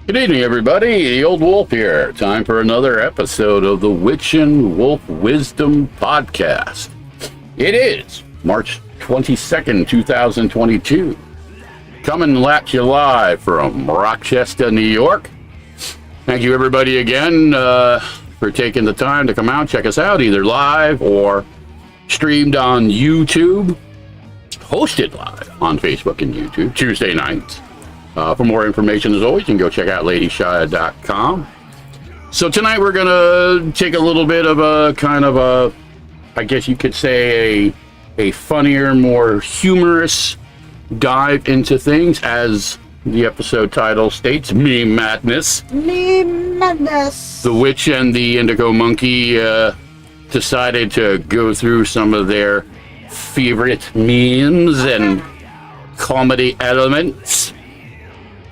Good evening, everybody. The Old Wolf here. Time for another episode of the Witch and Wolf Wisdom Podcast. It is March 22nd, 2022. Coming at you live from Rochester, New York. Thank you, everybody, again for taking the time to come out and check us out, either live or streamed on YouTube, hosted live on Facebook and YouTube, Tuesday nights. For more information, as always, you can go check out Shiya.com. So tonight we're going to take a little bit of a kind of a, I guess you could say, a funnier, more humorous dive into things, as the episode title states, Meme Madness. Meme Madness. The Witch and the Indigo Monkey decided to go through some of their favorite memes and comedy elements.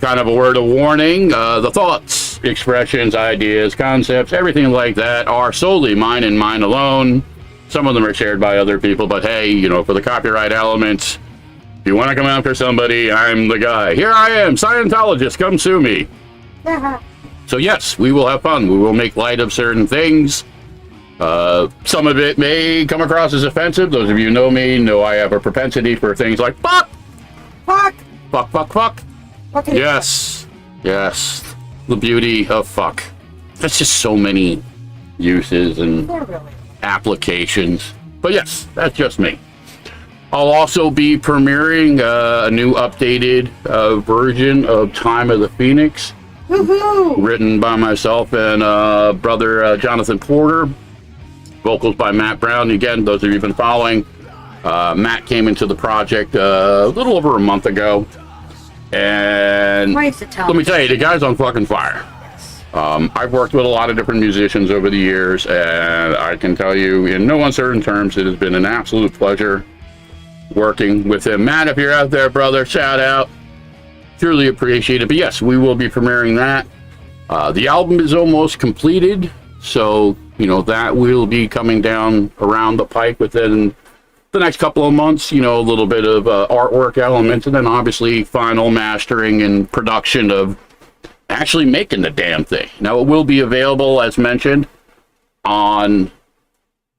Kind of a word of warning, the thoughts, expressions, ideas, concepts, everything like that are solely mine and mine alone. Some of them are shared by other people, but hey, you know, for the copyright elements, if you want to come after somebody, I'm the guy. Here I am, Scientologist, come sue me. So yes, we will have fun. We will make light of certain things. Some of it may come across as offensive. Those of you who know me know I have a propensity for things like fuck, Fuck. fuck, fuck, fuck. Yes, yes, the beauty of fuck. That's just so many uses and applications. But yes, that's just me. I'll also be premiering a new updated version of Time of the Phoenix, written by myself and brother Jonathan Porter, vocals by Matt Brown. Again, those of you who've been following, Matt came into the project a little over a month ago. And let me tell you, the guy's on fucking fire. I've worked with a lot of different musicians over the years, and I can tell you in no uncertain terms, it has been an absolute pleasure working with him. Matt, if you're out there, brother, shout out. Truly appreciate it. But yes, we will be premiering that. The album is almost completed, so, you know, that will be coming down around the pike within the next couple of months. You know, a little bit of artwork elements, and then obviously final mastering and production of actually making the damn thing. Now, it will be available, as mentioned, on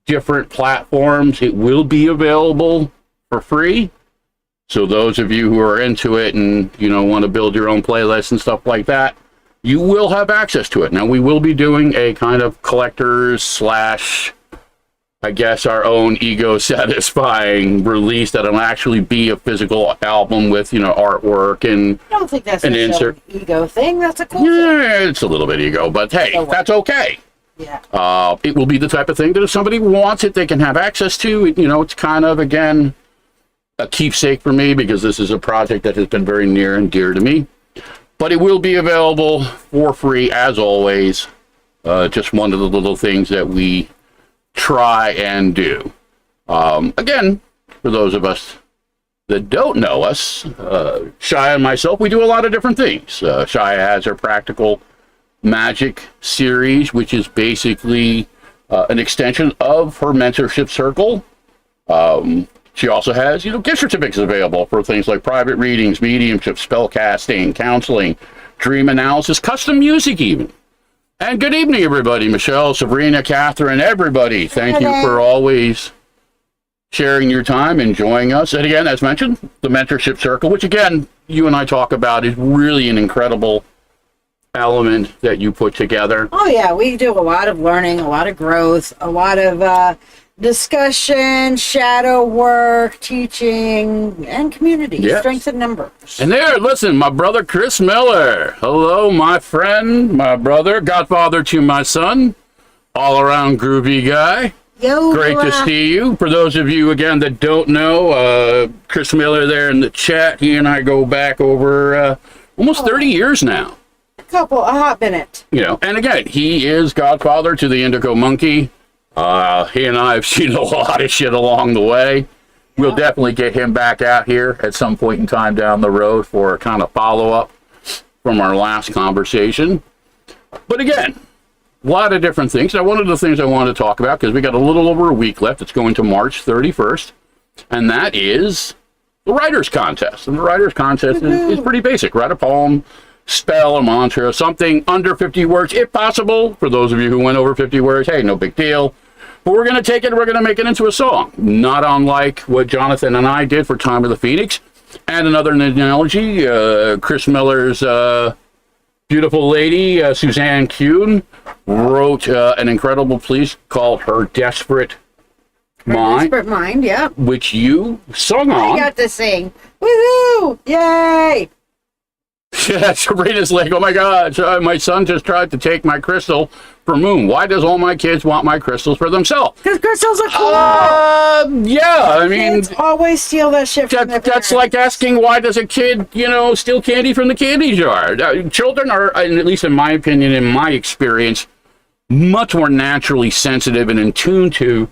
different platforms. It will be available for free. So those of you who are into it and, you know, want to build your own playlists and stuff like that, you will have access to it. Now, we will be doing a kind of collector's slash, I guess, our own ego-satisfying release that'll actually be a physical album with, you know, artwork and I don't think that's an insert ego thing. That's a cool thing. Yeah, it's a little bit ego, but hey, that's okay. Yeah. It will be the type of thing that if somebody wants it, they can have access to. You know, it's kind of, again, a keepsake for me because this is a project that has been very near and dear to me. But it will be available for free, as always. Just one of the little things that we try and do. Again, for those of us that don't know us, Shiya and myself, we do a lot of different things. Shiya has her practical magic series, which is basically an extension of her mentorship circle. She also has, you know, gift certificates available for things like private readings, mediumship, spell casting, counseling, dream analysis, custom music even. And good evening, everybody. Michelle, Sabrina, Catherine, everybody. Thank you for always sharing your time, enjoying us. And again, as mentioned, the mentorship circle, which again, you and I talk about, is really an incredible element that you put together. Oh, yeah. We do a lot of learning, a lot of growth, a lot of discussion, shadow work, teaching, and community. Yes. Strength in numbers. And there, listen, my brother Chris Miller. Hello, my friend, my brother, godfather to my son, all around groovy guy. Yo, great to see you. For those of you, again, that don't know, Chris Miller there in the chat, he and I go back over almost 30 years now. A hot minute. You know, and again, he is godfather to the Indigo Monkey. He and I have seen a lot of shit along the way. We'll definitely get him back out here at some point in time down the road for a kind of follow-up from our last conversation. But again, a lot of different things. Now, one of the things I wanted to talk about, because we got a little over a week left, it's going to March 31st, and that is the Writers Contest. And the Writers Contest is pretty basic. Write a poem, spell, a mantra, something under 50 words, if possible. For those of you who went over 50 words, hey, no big deal. But we're going to take it and we're going to make it into a song. Not unlike what Jonathan and I did for Time of the Phoenix. And another analogy, Chris Miller's beautiful lady, Suzanne Kuhn, wrote an incredible piece called Her Desperate Mind. Desperate Mind, yeah. Which you sung on. I got to sing. Woohoo! Yay! Yeah, Sabrina's like, oh my God, my son just tried to take my crystal for Moon. Why does all my kids want my crystals for themselves? Because crystals are cool. Yeah, I mean, kids always steal that shit from their that's parents. like asking why does a kid, steal candy from the candy jar? Children are, at least in my opinion, in my experience, much more naturally sensitive and in tune to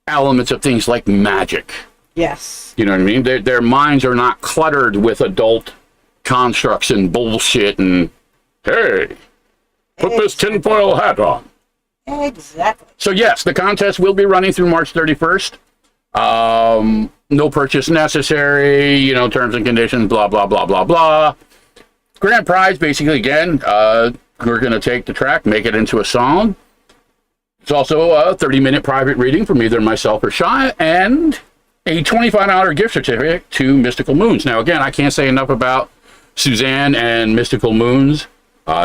elements of things like magic. Yes. You know what I mean? Their minds are not cluttered with adult constructs and bullshit and, hey, put this tinfoil hat on. Exactly. So yes, the contest will be running through March 31st. No purchase necessary, terms and conditions, blah, blah, blah, blah, blah. Grand prize, basically, again, we're going to take the track, make it into a song. It's also a 30-minute private reading from either myself or Shiya, and a $25 gift certificate to Mystical Moons. Now, again, I can't say enough about Suzanne and Mystical Moons.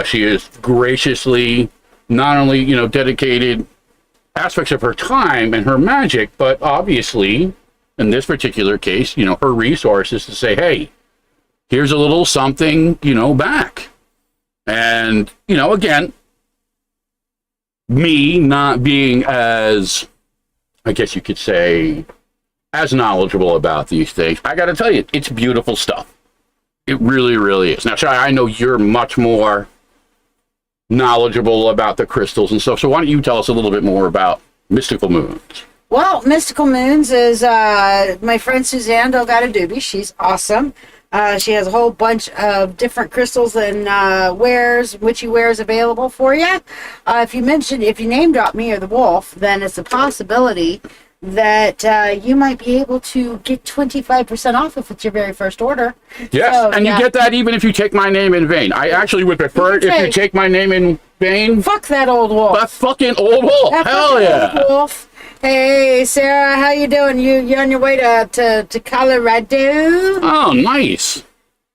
She has graciously not only, dedicated aspects of her time and her magic, but obviously, in this particular case, her resources to say, hey, here's a little something, back. And, again, me not being as, I guess you could say, as knowledgeable about these things, I got to tell you, it's beautiful stuff. It really, really is. Now, Shiya, I know you're much more knowledgeable about the crystals and stuff, so why don't you tell us a little bit more about Mystical Moons? Well, Mystical Moons is my friend Suzanne Delgado-Doobie. She's awesome. She has a whole bunch of different crystals and witchy wares available for you. If you name drop me or the wolf, then it's a possibility that you might be able to get 25% off if it's your very first order. Yes, so, and you get that even if you take my name in vain. I actually would prefer it if you take my name in vain. Fuck that old wolf. That fucking old wolf. Hell yeah. Old wolf. Hey, Sarah, how you doing? You on your way to Colorado? Oh, nice.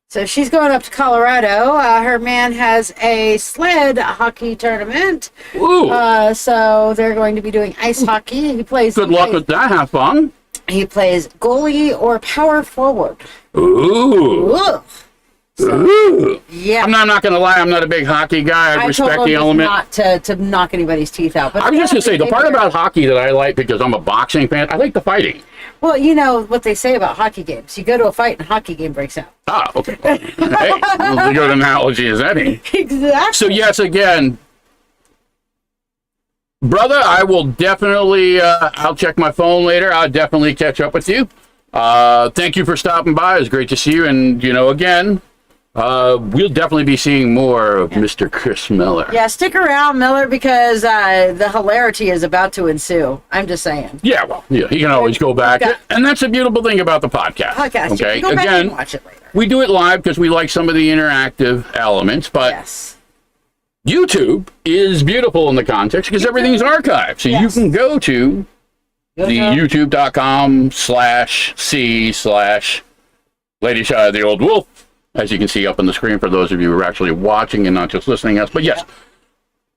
So she's going up to Colorado. Her man has a sled hockey tournament. Ooh. So they're going to be doing ice hockey. He plays. Good luck with that. Have fun. He plays goalie or power forward. Ooh. Ooh. So, ooh. Yeah. I'm not going to lie. I'm not a big hockey guy. I respect told the him element. Not to knock anybody's teeth out. But I was just going to say, the part about hockey that I like, because I'm a boxing fan, I like the fighting. Well, you know what they say about hockey games. You go to a fight and a hockey game breaks out. Ah, okay. Hey, a good analogy as any. Exactly. So, yes, again, brother, I will definitely, I'll check my phone later. I'll definitely catch up with you. Thank you for stopping by. It was great to see you. And, again, we'll definitely be seeing more of Mr. Chris Miller. Yeah, stick around, Miller, because the hilarity is about to ensue. I'm just saying. Yeah, well, yeah, he can always go back. And that's the beautiful thing about the podcast. Okay, you can go back again, and watch it later. We do it live because we like some of the interactive elements, but yes. YouTube is beautiful in the context because everything's archived. So you can go to the youtube.com/c/Lady Shiya the Old Wolf, as you can see up on the screen for those of you who are actually watching and not just listening to us. But yes,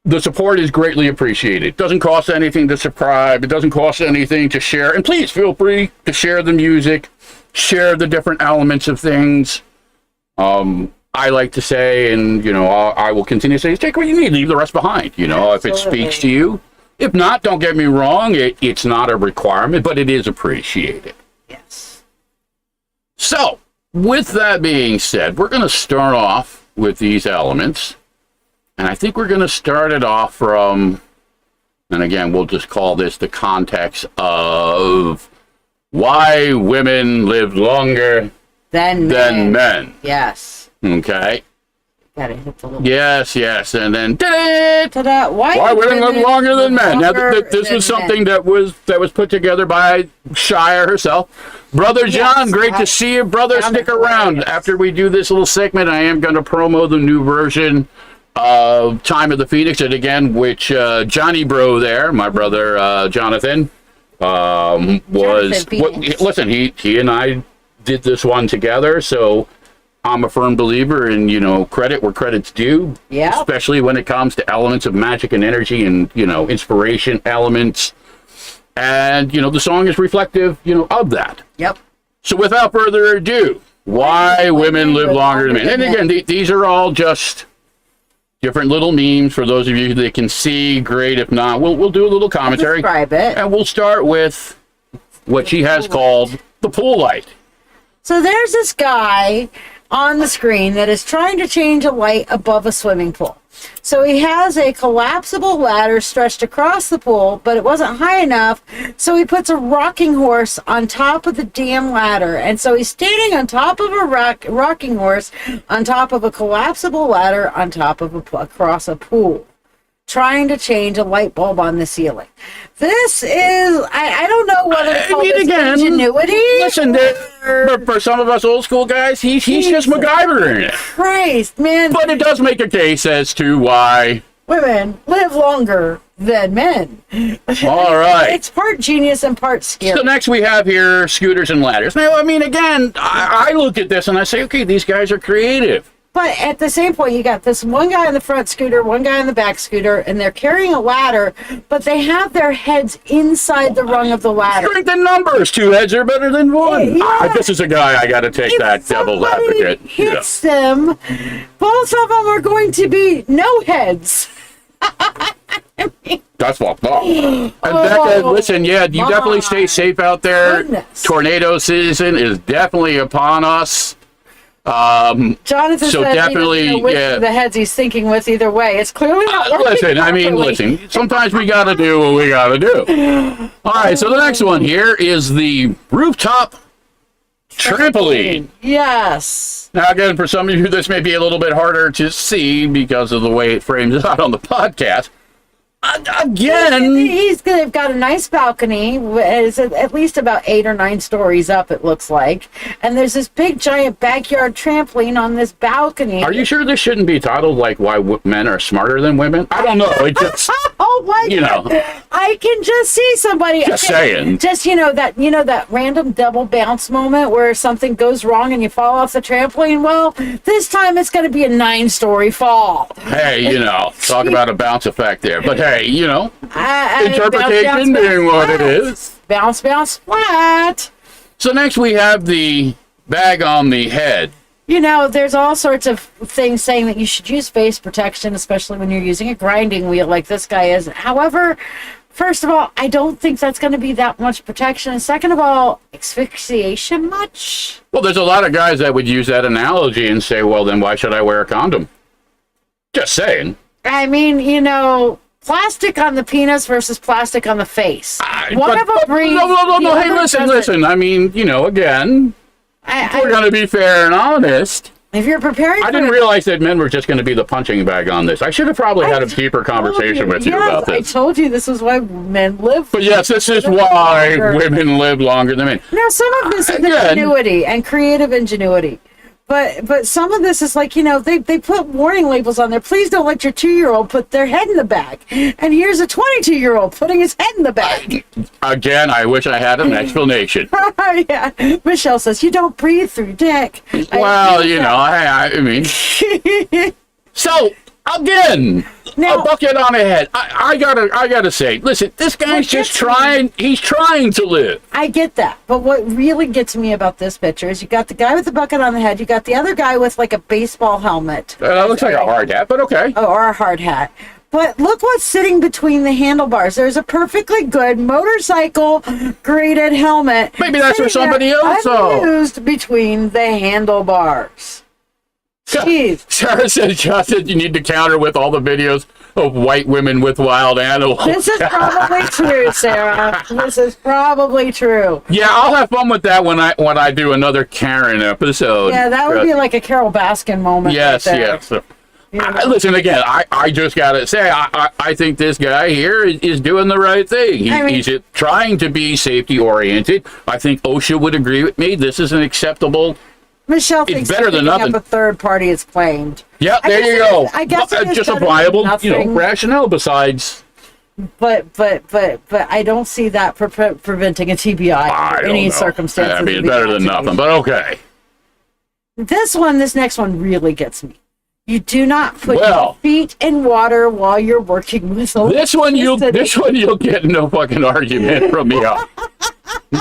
the support is greatly appreciated. It doesn't cost anything to subscribe. It doesn't cost anything to share. And please feel free to share the music, share the different elements of things. I like to say, and, I will continue to say, take what you need, leave the rest behind, if it speaks to you. If not, don't get me wrong, it's not a requirement, but it is appreciated. Yes. So, with that being said, we're going to start off with these elements. And I think we're going to start it off from, and again, we'll just call this the context of why women live longer than men. Yes. Okay. Gotta hit the little. Yes, and then Ta-da! Why women live longer than men? Now, this was something that was put together by Shiya herself. Brother John, great to see you, brother. Stick around. After we do this little segment, I am going to promo the new version of Time of the Phoenix, and again, which Johnny Bro there, my brother Jonathan, was. Listen, he and I did this one together, so. I'm a firm believer in, credit where credit's due. Yeah. Especially when it comes to elements of magic and energy and, inspiration elements. And, the song is reflective, of that. Yep. So without further ado, why women live longer than men. And again, these are all just different little memes for those of you that can see. Great. If not, we'll do a little commentary. Describe it. And we'll start with what she has called the pool light. So there's this guy on the screen that is trying to change a light above a swimming pool. So he has a collapsible ladder stretched across the pool, but it wasn't high enough, so he puts a rocking horse on top of the damn ladder. And so he's standing on top of a rocking horse on top of a collapsible ladder on top of across a pool, trying to change a light bulb on the ceiling. This is, I don't know whether to call this ingenuity. Listen, for some of us old school guys, he's just MacGyver in it. Christ, man. But it does make a case as to why women live longer than men. All right. It's part genius and part scary. So next we have here scooters and ladders. Now, again, I look at this and I say, okay, these guys are creative. But at the same point, you got this one guy in the front scooter, one guy in the back scooter, and they're carrying a ladder, but they have their heads inside the rung of the ladder. Strength in numbers. 2 heads are better than 1. Yeah. This is a guy I got to take that devil's advocate. Hits them. Both of them are going to be no heads. That's fucked up. And Becca, listen, you definitely stay safe out there. Goodness. Tornado season is definitely upon us. Jonathan said definitely, the heads he's thinking with either way. It's clearly not working. Listen. Sometimes we got to do what we got to do. All right, so the next one here is the rooftop trampoline. Yes. Now, again, for some of you, this may be a little bit harder to see because of the way it frames out on the podcast. Again, they've got a nice balcony. It's at least about 8 or 9 stories up, it looks like. And there's this big, giant backyard trampoline on this balcony. Are you sure this shouldn't be titled like "Why Men Are Smarter Than Women"? I don't know. It just, oh my God. I can just see somebody. Just saying. Just that random double bounce moment where something goes wrong and you fall off the trampoline. Well, this time it's going to be a 9-story fall. Hey, talk about a bounce effect there. But hey, interpretation being what it is. Bounce, flat. So next we have the bag on the head. There's all sorts of things saying that you should use face protection, especially when you're using a grinding wheel like this guy is. However, first of all, I don't think that's going to be that much protection. And second of all, asphyxiation much? Well, there's a lot of guys that would use that analogy and say, well, then why should I wear a condom? Just saying. Plastic on the penis versus plastic on the face. One of them breathes. No. Hey, listen. Again, we're going to be fair and honest. If you're preparing I didn't realize that men were just going to be the punching bag on this. I should have probably had a deeper conversation with you about this. I told you this is why men live. But yes, this is why women live longer than men. Now, some of this is ingenuity and creative ingenuity. But some of this is like, they put warning labels on there. Please don't let your 2-year-old put their head in the bag. And here's a 22-year-old putting his head in the bag. Again, I wish I had an explanation. Yeah. Michelle says, you don't breathe through your dick. Well, I mean. So, again, now, a bucket on a head. I gotta say, listen, this guy's just trying. He's trying to live. I get that, but what really gets me about this picture is you got the guy with the bucket on the head. You got the other guy with like a baseball helmet. That looks like a hard hat, but okay. Oh, or a hard hat. But look what's sitting between the handlebars. There's a perfectly good motorcycle graded helmet. Maybe that's for somebody else. Unused between the handlebars. Jeez. Sarah said, Justin, you need to counter with all the videos of white women with wild animals. This is probably true, Sarah. This is probably true. Yeah, I'll have fun with that when I do another Karen episode. Yeah, that would be like a Carol Baskin moment. Yes, right there. yes. Listen, again, I just got to say, I think this guy here is doing the right thing. He's trying to be safety-oriented. I think OSHA would agree with me. This is an acceptable... Michelle thinks better than nothing. A third party is claimed. Yeah, there you go. I guess it's just a viable, rationale besides... But I don't see that preventing a TBI in any circumstances. I mean, it's better than nothing, but okay. This next one really gets me. You do not put your feet in water while you're working with electricity. This one you'll get no fucking argument from me on.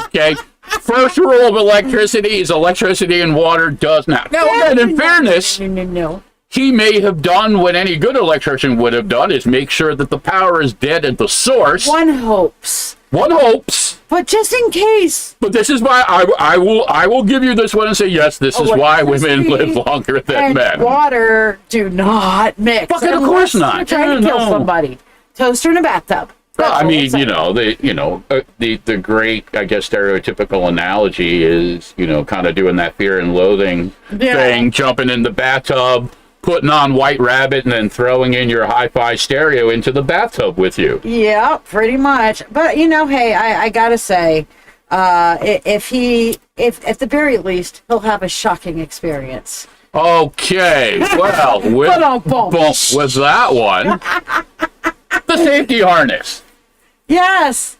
Okay? First rule of electricity is electricity and water does not. Now, again, in fairness... No. He may have done what any good electrician would have done, is make sure that the power is dead at the source. One hopes. But just in case. But this is why I will give you this one and say, yes, this is why women live longer than men. Water do not mix. Fucking of course not. You're trying to kill somebody. Toaster in a bathtub. Well, I mean, the great, I guess, stereotypical analogy is, kind of doing that fear and loathing thing, jumping in the bathtub, putting on White Rabbit, and then throwing in your hi-fi stereo into the bathtub with you. Yeah, pretty much. But, hey, I gotta say, if at the very least, he'll have a shocking experience. Okay, well, with that one, the safety harness. Yes.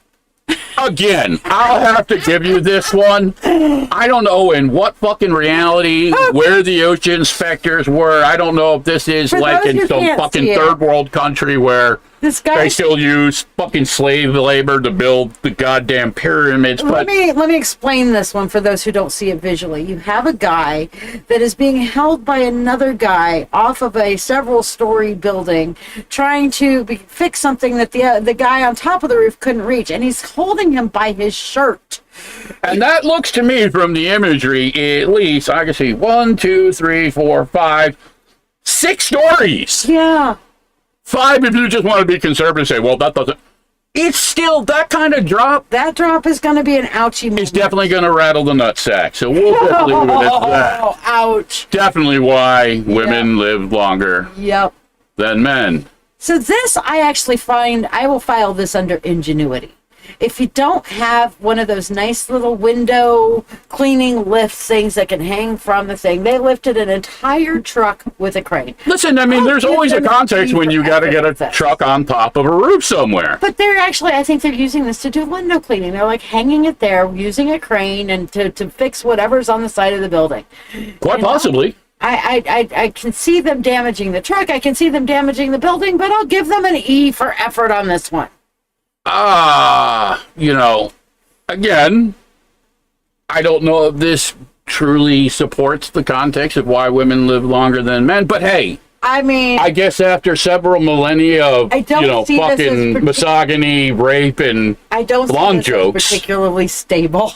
Again, I'll have to give you this one. I don't know in what fucking reality, where the OSHA inspectors were. I don't know if this is like in some fucking third world country where they still use fucking slave labor to build the goddamn pyramids. Let me explain this one for those who don't see it visually. You have a guy that is being held by another guy off of a several-story building, trying to fix something that the guy on top of the roof couldn't reach, and he's holding him by his shirt. And that looks to me, from the imagery, at least I can see 1, 2, 3, 4, 5, 6 stories. Yeah. 5 if you just want to be conservative and say, well, that doesn't... It's still that kind of drop. That drop is going to be an ouchie moment. It's definitely going to rattle the nutsack. So we'll definitely leave it at that. Oh, ouch. Definitely why women live longer than men. So this, I actually find, I will file this under ingenuity. If you don't have one of those nice little window cleaning lift things that can hang from the thing, they lifted an entire truck with a crane. Listen, I mean, there's always a context when you got to get a truck on top of a roof somewhere. But they're actually, I think they're using this to do window cleaning. They're like hanging it there, using a crane and to fix whatever's on the side of the building. Quite possibly. I can see them damaging the truck. I can see them damaging the building, but I'll give them an E for effort on this one. Again, I don't know if this truly supports the context of why women live longer than men, but hey, I mean, I guess after several millennia of, fucking misogyny, rape, and blonde jokes, particularly stable.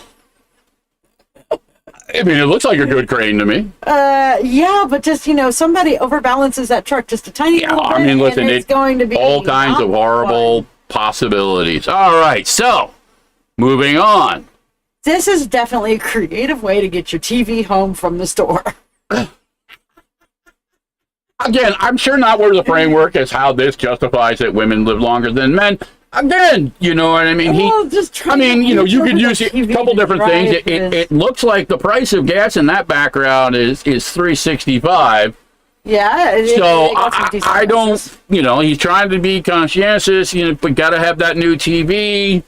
I mean, it looks like a good crane to me. Yeah, but just, somebody overbalances that truck just a tiny little bit. I mean, listen, it's going to be all kinds of horrible possibilities. All right, so moving on. This is definitely a creative way to get your TV home from the store. Again, I'm sure not where the framework is how this justifies that women live longer than men. Again, you know what I mean? You could use a couple different things. It looks like the price of gas in that background is $3.65. Yeah. So I don't, he's trying to be conscientious, but got to have that new TV.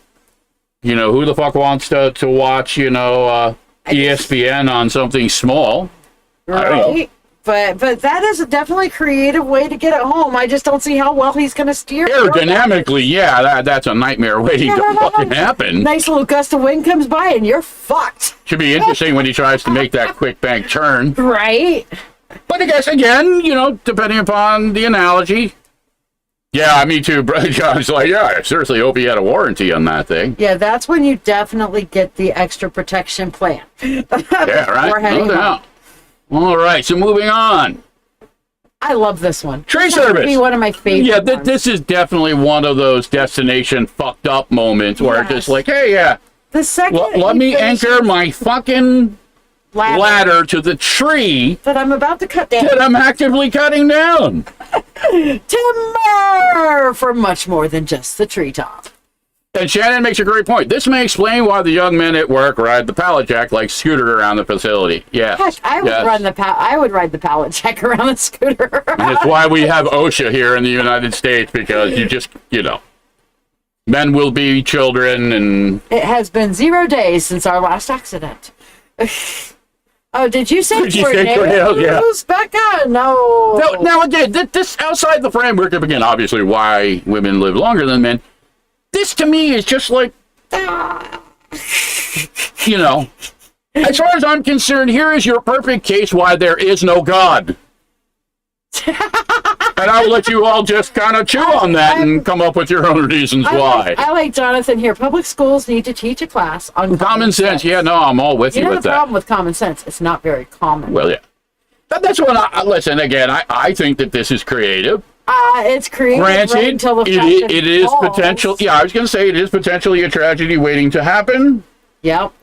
Who the fuck wants to watch, ESPN on something small? Right. But that is definitely a creative way to get it home. I just don't see how well he's going to steer. Aerodynamically, that's a nightmare waiting to fucking happen. Nice little gust of wind comes by and you're fucked. Should be interesting when he tries to make that quick bank turn. Right. But I guess, again, depending upon the analogy. Yeah, me too, bro. John's like, yeah, I seriously hope he had a warranty on that thing. Yeah, that's when you definitely get the extra protection plan. Yeah, right? No doubt. All right, so moving on. I love this one. Tree service. Be one of my favorites. Yeah, this is definitely one of those destination fucked up moments where it's just like, hey, the second let me anchor my fucking ladder to the tree that I'm about to cut down. that I'm actively cutting down. Timber for much more than just the treetop. And Shannon makes a great point. This may explain why the young men at work ride the pallet jack like scooter around the facility. Yes. Heck, I would ride the pallet jack around the scooter. And it's why we have OSHA here in the United States, because you just, men will be children, and it has been 0 days since our last accident. Oh, did you say tornadoes? Yeah. Becca? No. Now again, this outside the framework of, again, obviously why women live longer than men. This to me is just like, as far as I'm concerned, here is your perfect case why there is no God. And I'll let you all just kind of chew on that and come up with your own reasons why. I like Jonathan here. Public schools need to teach a class on common sense. Yeah, no, I'm all with you with that. The problem with common sense, it's not very common. Well, yeah. That's what listen, again, I think that this is creative. It's creative. Granted, it is potential. Yeah, I was going to say it is potentially a tragedy waiting to happen. Yep.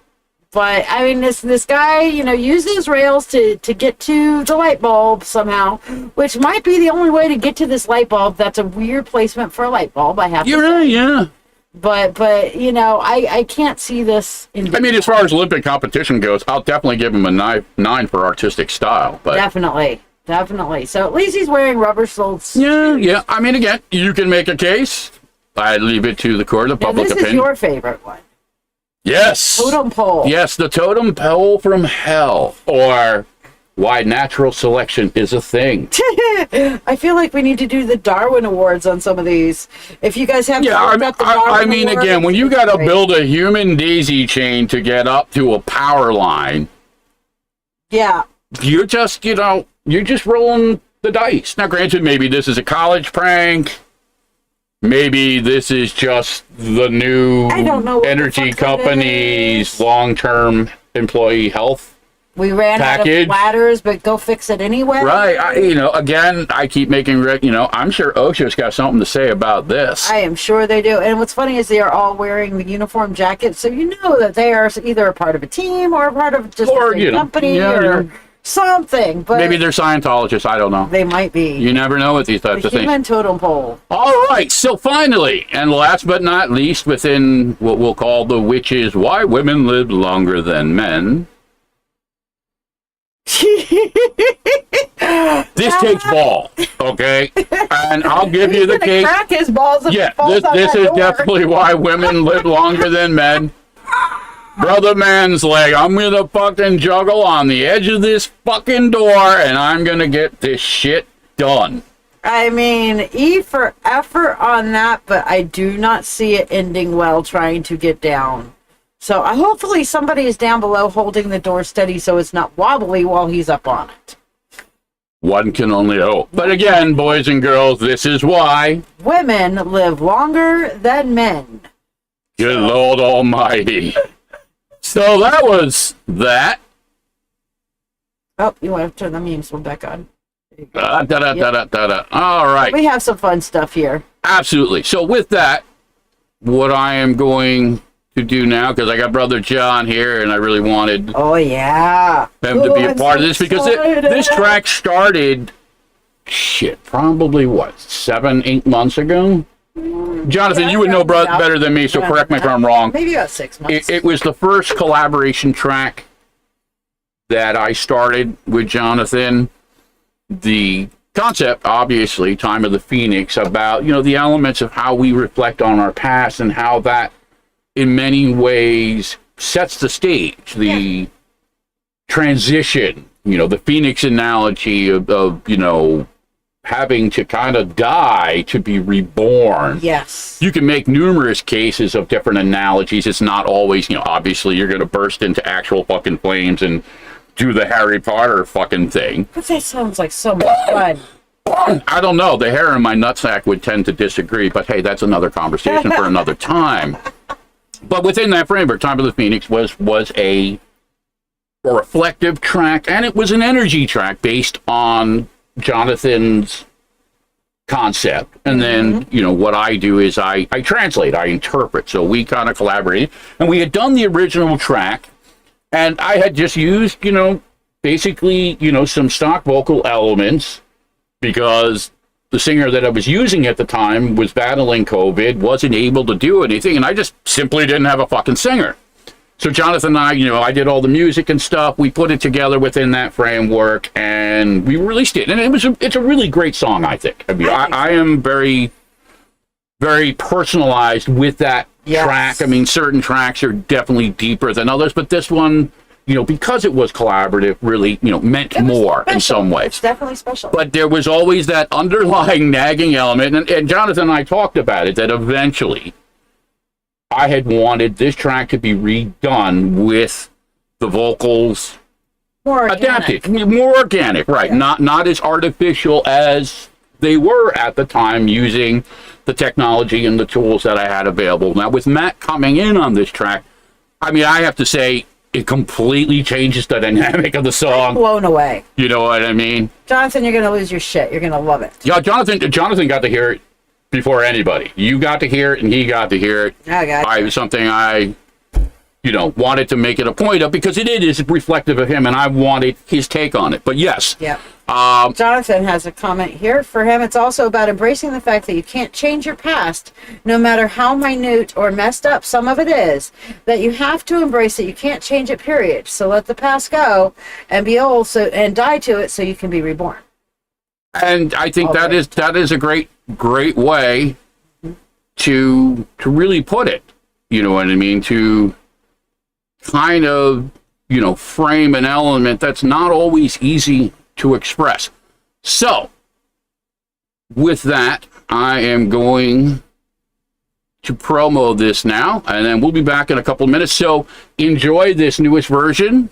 But I mean, this guy, uses rails to get to the light bulb somehow, which might be the only way to get to this light bulb. That's a weird placement for a light bulb. I have to say. You're right, yeah. But I can't see this. I mean, as far as Olympic competition goes, I'll definitely give him a 9 for artistic style. But definitely. So at least he's wearing rubber-soled shoes. Yeah. I mean, again, you can make a case. I leave it to the court of public opinion. This is your favorite one. Yes. Totem pole. Yes, the totem pole from hell. Or why natural selection is a thing. I feel like we need to do the Darwin Awards on some of these. If you guys have... I mean, again, when you got to build a human daisy chain to get up to a power line... Yeah. You're just, you're just rolling the dice. Now, granted, maybe this is a college prank. Maybe this is just the new energy company's long-term employee health We ran package. Out of ladders, but go fix it anyway. Right. Again, I keep making, I'm sure OSHA's got something to say about this. I am sure they do. And what's funny is they are all wearing the uniform jackets, so you know that they are either a part of a team or a part of just a company or something. But maybe they're Scientologists. I don't know. They might be. You never know with these types of things. Human totem pole. All right. So finally, and last but not least, within what we'll call the witches, why women live longer than men. This takes ball, okay? And I'll give you the case. Crack his balls up. Yeah, this is definitely why women live longer than men. Brother man's like, I'm gonna fucking juggle on the edge of this fucking door, and I'm gonna get this shit done. I mean, E for effort on that, but I do not see it ending well trying to get down. So hopefully somebody is down below holding the door steady so it's not wobbly while he's up on it. One can only hope. But again, boys and girls, this is why women live longer than men. Good Lord Almighty. So that was that. Oh, you want to turn the memes one back on. All right. We have some fun stuff here. Absolutely. So with that, what I am going to do now, because I got Brother John here, and I really wanted him to be a part of this, because this track started, probably 7-8 months ago? Jonathan, you would know better than me, so correct me if I'm wrong. Maybe about 6 months. It was the first collaboration track that I started with Jonathan. The concept, obviously, Time of the Phoenix, about, the elements of how we reflect on our past and how that, in many ways, sets the stage. The transition, the Phoenix analogy of having to kind of die to be reborn. Yes. You can make numerous cases of different analogies. It's not always, obviously you're going to burst into actual fucking flames and do the Harry Potter fucking thing. But that sounds like so much fun. I don't know. The hair in my nutsack would tend to disagree, but hey, that's another conversation for another time. But within that framework, Time of the Phoenix was a reflective track, and it was an energy track based on Jonathan's concept. And then, what I do is I translate, I interpret. So we kind of collaborated, and we had done the original track And I had just used, basically, some stock vocal elements because the singer that I was using at the time was battling COVID, wasn't able to do anything, and I just simply didn't have a fucking singer. So Jonathan and I, I did all the music and stuff. We put it together within that framework, and we released it. And it's a really great song, I think. I mean, I am very, very personalized with that track. I mean, certain tracks are definitely deeper than others, but this one, because it was collaborative, really, meant more in some ways. It's definitely special. But there was always that underlying nagging element, and Jonathan and I talked about it, that eventually I had wanted this track to be redone with the vocals adapted, more organic, right? Yeah. Not as artificial as they were at the time, using the technology and the tools that I had available. Now, with Matt coming in on this track, I mean, I have to say, it completely changes the dynamic of the song. I'm blown away. You know what I mean? Jonathan, you're going to lose your shit. You're going to love it. Yeah, Jonathan got to hear it before anybody. You got to hear it, and he got to hear it. Okay. It was something I, wanted to make it a point of, because it is reflective of him, and I wanted his take on it. But yes. Yeah. Jonathan has a comment here. For him, it's also about embracing the fact that you can't change your past, no matter how minute or messed up some of it is, that you have to embrace it. You can't change it, period. So let the past go and be old and die to it so you can be reborn. And I think that is a great way to really put it. You know what I mean? To kind of, frame an element that's not always easy to express. So, with that, I am going to promo this now, and then we'll be back in a couple of minutes. So, enjoy this newest version.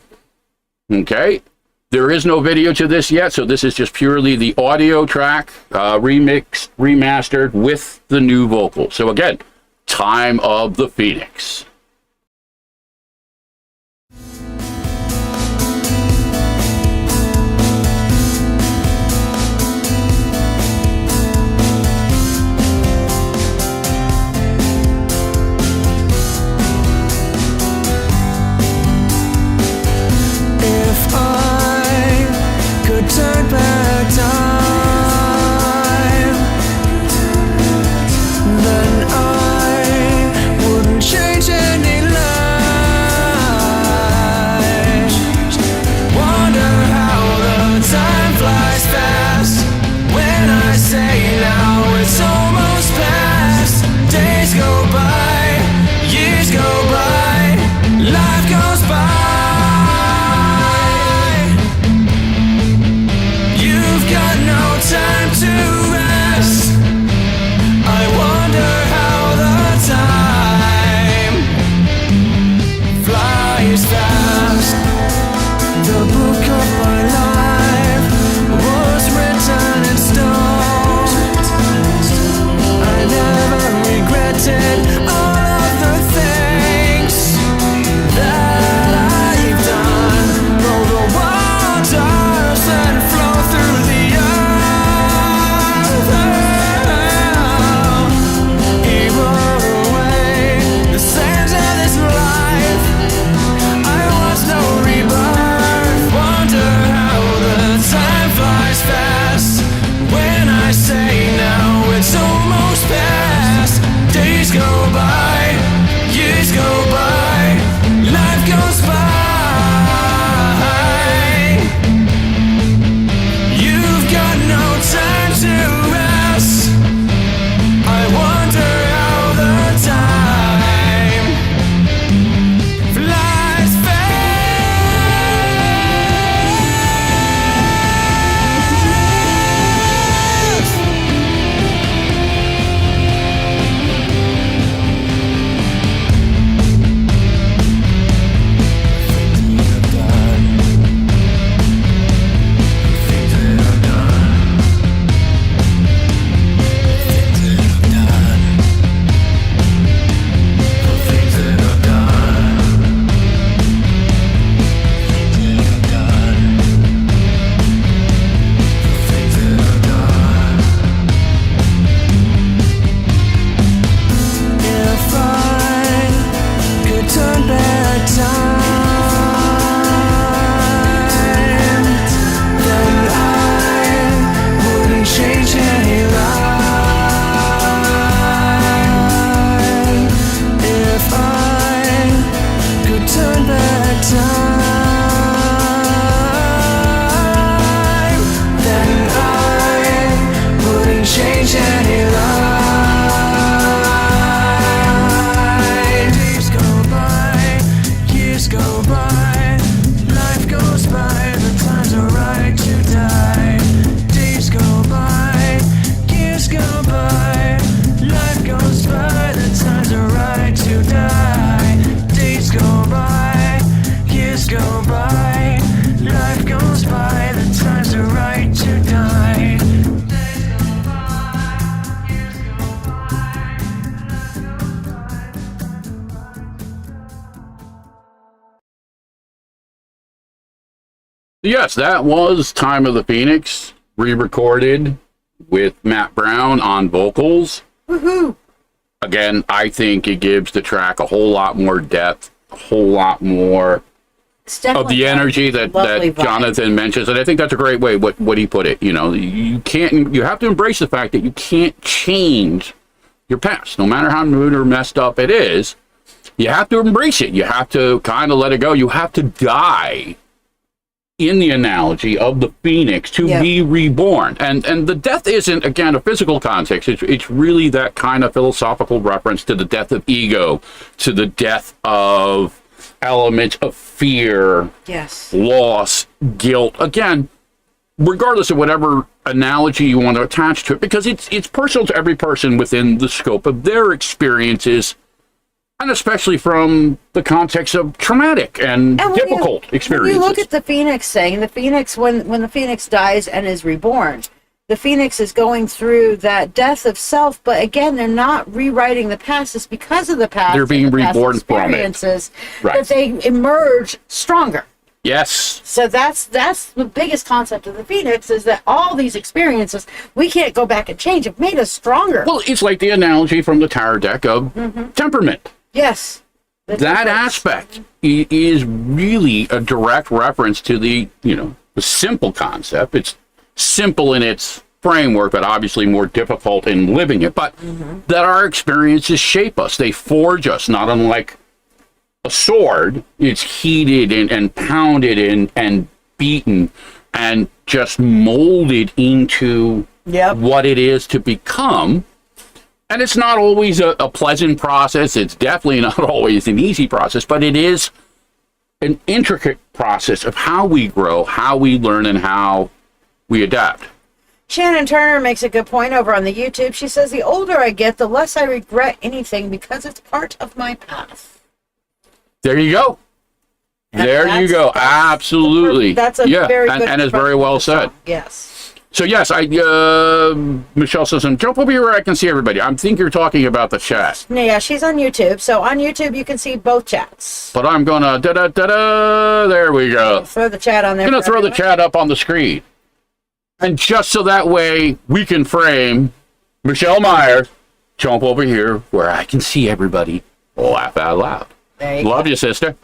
Okay? There is no video to this yet, so this is just purely the audio track, remixed, remastered with the new vocals. So again, Time of the Phoenix. Turn back time, then I wouldn't change any life. Wonder how the time flies fast. When I say now, it's almost past. Days go by, years go by, life goes by. Time to rest. I wonder how the time flies fast. The book of my life was written in stone. I never regretted all of the things that I've done. Though the waters that flow through the go by, years go by, life goes by. You've got no time to rest. I wonder how the time flies change any line. Days go by, years go by, life goes by, the times are right to die. Days go by, years go by, life goes by, the times are right to die. Days go by, years go by, life goes by, the times are right to die. Yes, that was Time of the Phoenix, re-recorded with Matt Brown on vocals. Woohoo! Again, I think it gives the track a whole lot more depth, a whole lot more of the energy that Jonathan mentions, and I think that's a great way what he put it. You know, you have to embrace the fact that you can't change your past, no matter how rude or messed up it is. You have to embrace it. You have to kind of let it go. You have to die, in the analogy of the phoenix, to be reborn. And the death isn't, again, a physical context. It's really that kind of philosophical reference to the death of ego, to the death of elements of fear, loss, guilt. Again, regardless of whatever analogy you want to attach to it, because it's personal to every person within the scope of their experiences, and especially from the context of traumatic and difficult experiences. When you look at the phoenix thing, the phoenix, when the phoenix dies and is reborn, the phoenix is going through that death of self, but again, they're not rewriting the past. It's because of the past. They're being reborn from it. That they emerge stronger. Yes. So that's the biggest concept of the phoenix, is that all these experiences, we can't go back and change. It made us stronger. Well, it's like the analogy from the tarot deck of temperament. Yes. That aspect is really a direct reference to the simple concept. It's simple in its framework, but obviously more difficult in living it. But that our experiences shape us. They forge us, not unlike a sword. It's heated and pounded and beaten and just molded into what it is to become. And it's not always a pleasant process. It's definitely not always an easy process, but it is an intricate process of how we grow, how we learn, and how we adapt. Shannon Turner makes a good point over on the YouTube. She says, the older I get, the less I regret anything because it's part of my path. There you go. There you go. Absolutely. That's a very good and it's very well said. Yes. So yes, Michelle says, jump over here where I can see everybody. I think you're talking about the chat. Yeah, she's on YouTube. So on YouTube, you can see both chats. But I'm gonna there we go. Throw the chat on there. I'm gonna throw the chat up on the screen, and just so that way we can frame Michelle Myers. Jump over here where I can see everybody. Laugh out loud. There you Love go. you, sister.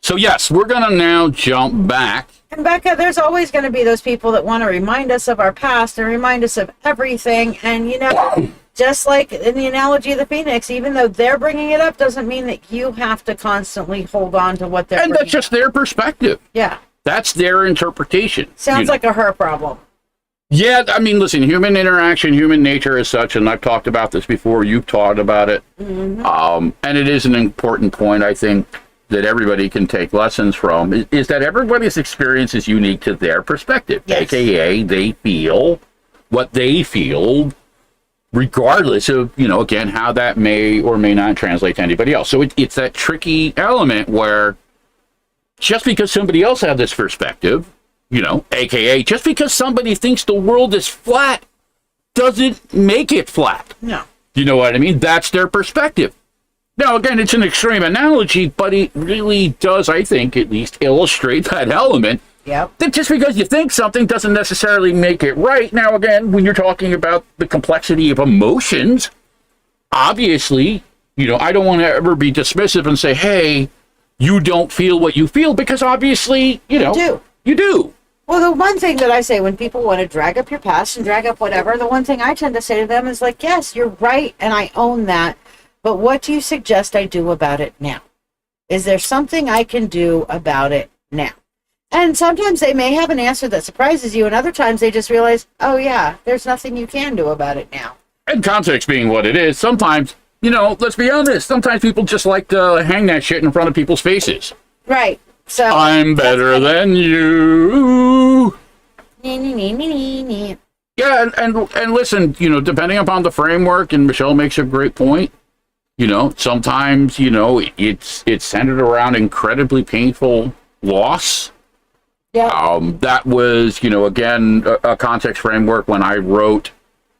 So yes, we're gonna now jump back. And Becca, there's always going to be those people that want to remind us of our past and remind us of everything. And, just like in the analogy of the phoenix, even though they're bringing it up, doesn't mean that you have to constantly hold on to what they're bringing up. And that's just their perspective. Yeah. That's their interpretation. Sounds like a her problem. Yeah, I mean, listen, human interaction, human nature is such, and I've talked about this before, you've talked about it. And it is an important point, I think, that everybody can take lessons from, is that everybody's experience is unique to their perspective. Yes. AKA, they feel what they feel, regardless of, again, how that may or may not translate to anybody else. So it's that tricky element where just because somebody else had this perspective, AKA, just because somebody thinks the world is flat doesn't make it flat. No. You know what I mean? That's their perspective. Now, again, it's an extreme analogy, but it really does, I think, at least illustrate that element. Yep. That just because you think something doesn't necessarily make it right. Now, again, when you're talking about the complexity of emotions, obviously, I don't want to ever be dismissive and say, hey, you don't feel what you feel, because obviously, you do. You do. Well, the one thing that I say when people want to drag up your past and drag up whatever, the one thing I tend to say to them is like, yes, you're right, and I own that. But what do you suggest I do about it now? Is there something I can do about it now? And sometimes they may have an answer that surprises you, and other times they just realize, oh yeah, there's nothing you can do about it now. And context being what it is, sometimes, let's be honest, sometimes people just like to hang that shit in front of people's faces. Right. So I'm better than you. Yeah, and listen, depending upon the framework, and Michelle makes a great point, sometimes, it's centered around incredibly painful loss. Yeah. That was, again, a context framework when I wrote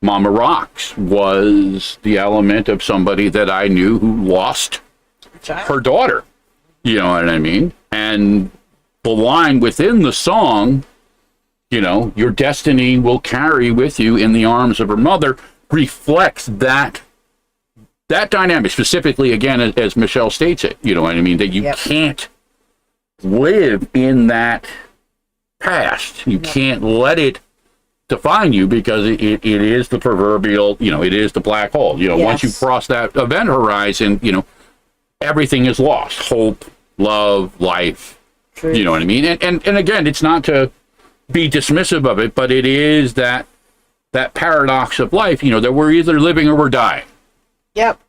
Mama Rocks, was the element of somebody that I knew who lost her daughter. You know what I mean? And the line within the song, your destiny will carry with you in the arms of her mother, reflects that dynamic, specifically, again, as Michelle states it. You know what I mean? That you can't live in that past. You can't let it define you, because it is the proverbial, it is the black hole. Once you cross that event horizon, everything is lost. Hope, love, life. True. You know what I mean? And again, it's not to be dismissive of it, but it is that paradox of life, that we're either living or we're dying. Yep.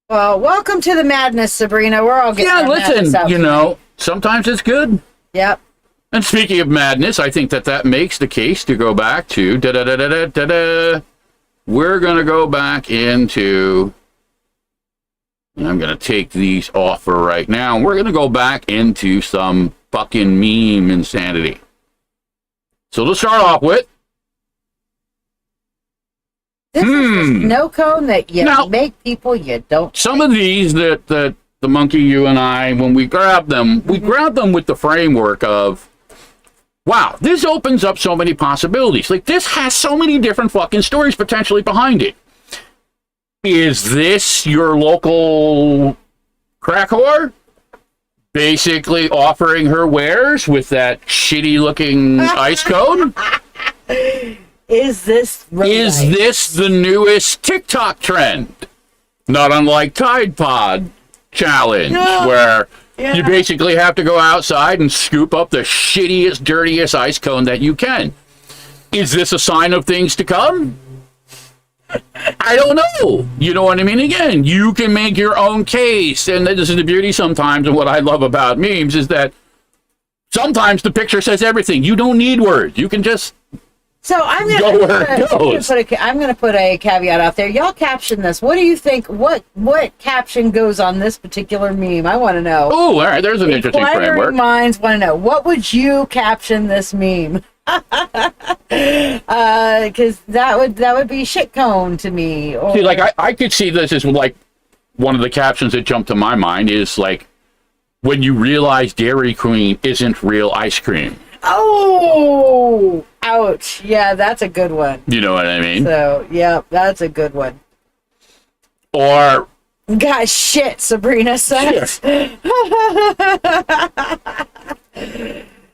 Well, welcome to the madness, Sabrina. We're all getting madness out sometimes it's good. Yep. And speaking of madness, I think that makes the case to go back to We're going to go back into, and I'm going to take these off for right now. We're going to go back into some fucking meme insanity. So to start off with, this is the snow cone that you make people you don't. Some of these that the monkey, you and I, when we grab them, we grab them with the framework of, wow, this opens up so many possibilities. Like, this has so many different fucking stories potentially behind it. Is this your local crack whore basically offering her wares with that shitty looking ice cone? Is this the newest TikTok trend? Not unlike Tide Pod challenge, where you basically have to go outside and scoop up the shittiest, dirtiest ice cone that you can. Is this a sign of things to come? I don't know. You know what I mean? Again, you can make your own case. And this is the beauty sometimes, and what I love about memes is that sometimes the picture says everything. You don't need words. You can just I'm go where it goes. I'm going to put a caveat out there. Y'all caption this. What do you think? What caption goes on this particular meme? I want to know. Oh, all right. There's an interesting framework. Minds want to know. What would you caption this meme? Because that would be shit cone to me. Or... See, like I could see this as like one of the captions that jumped to my mind is like, when you realize Dairy Queen isn't real ice cream. Oh, ouch. Yeah, that's a good one. You know what I mean? So, yeah, that's a good one. Or... God, shit, Sabrina says. Yeah.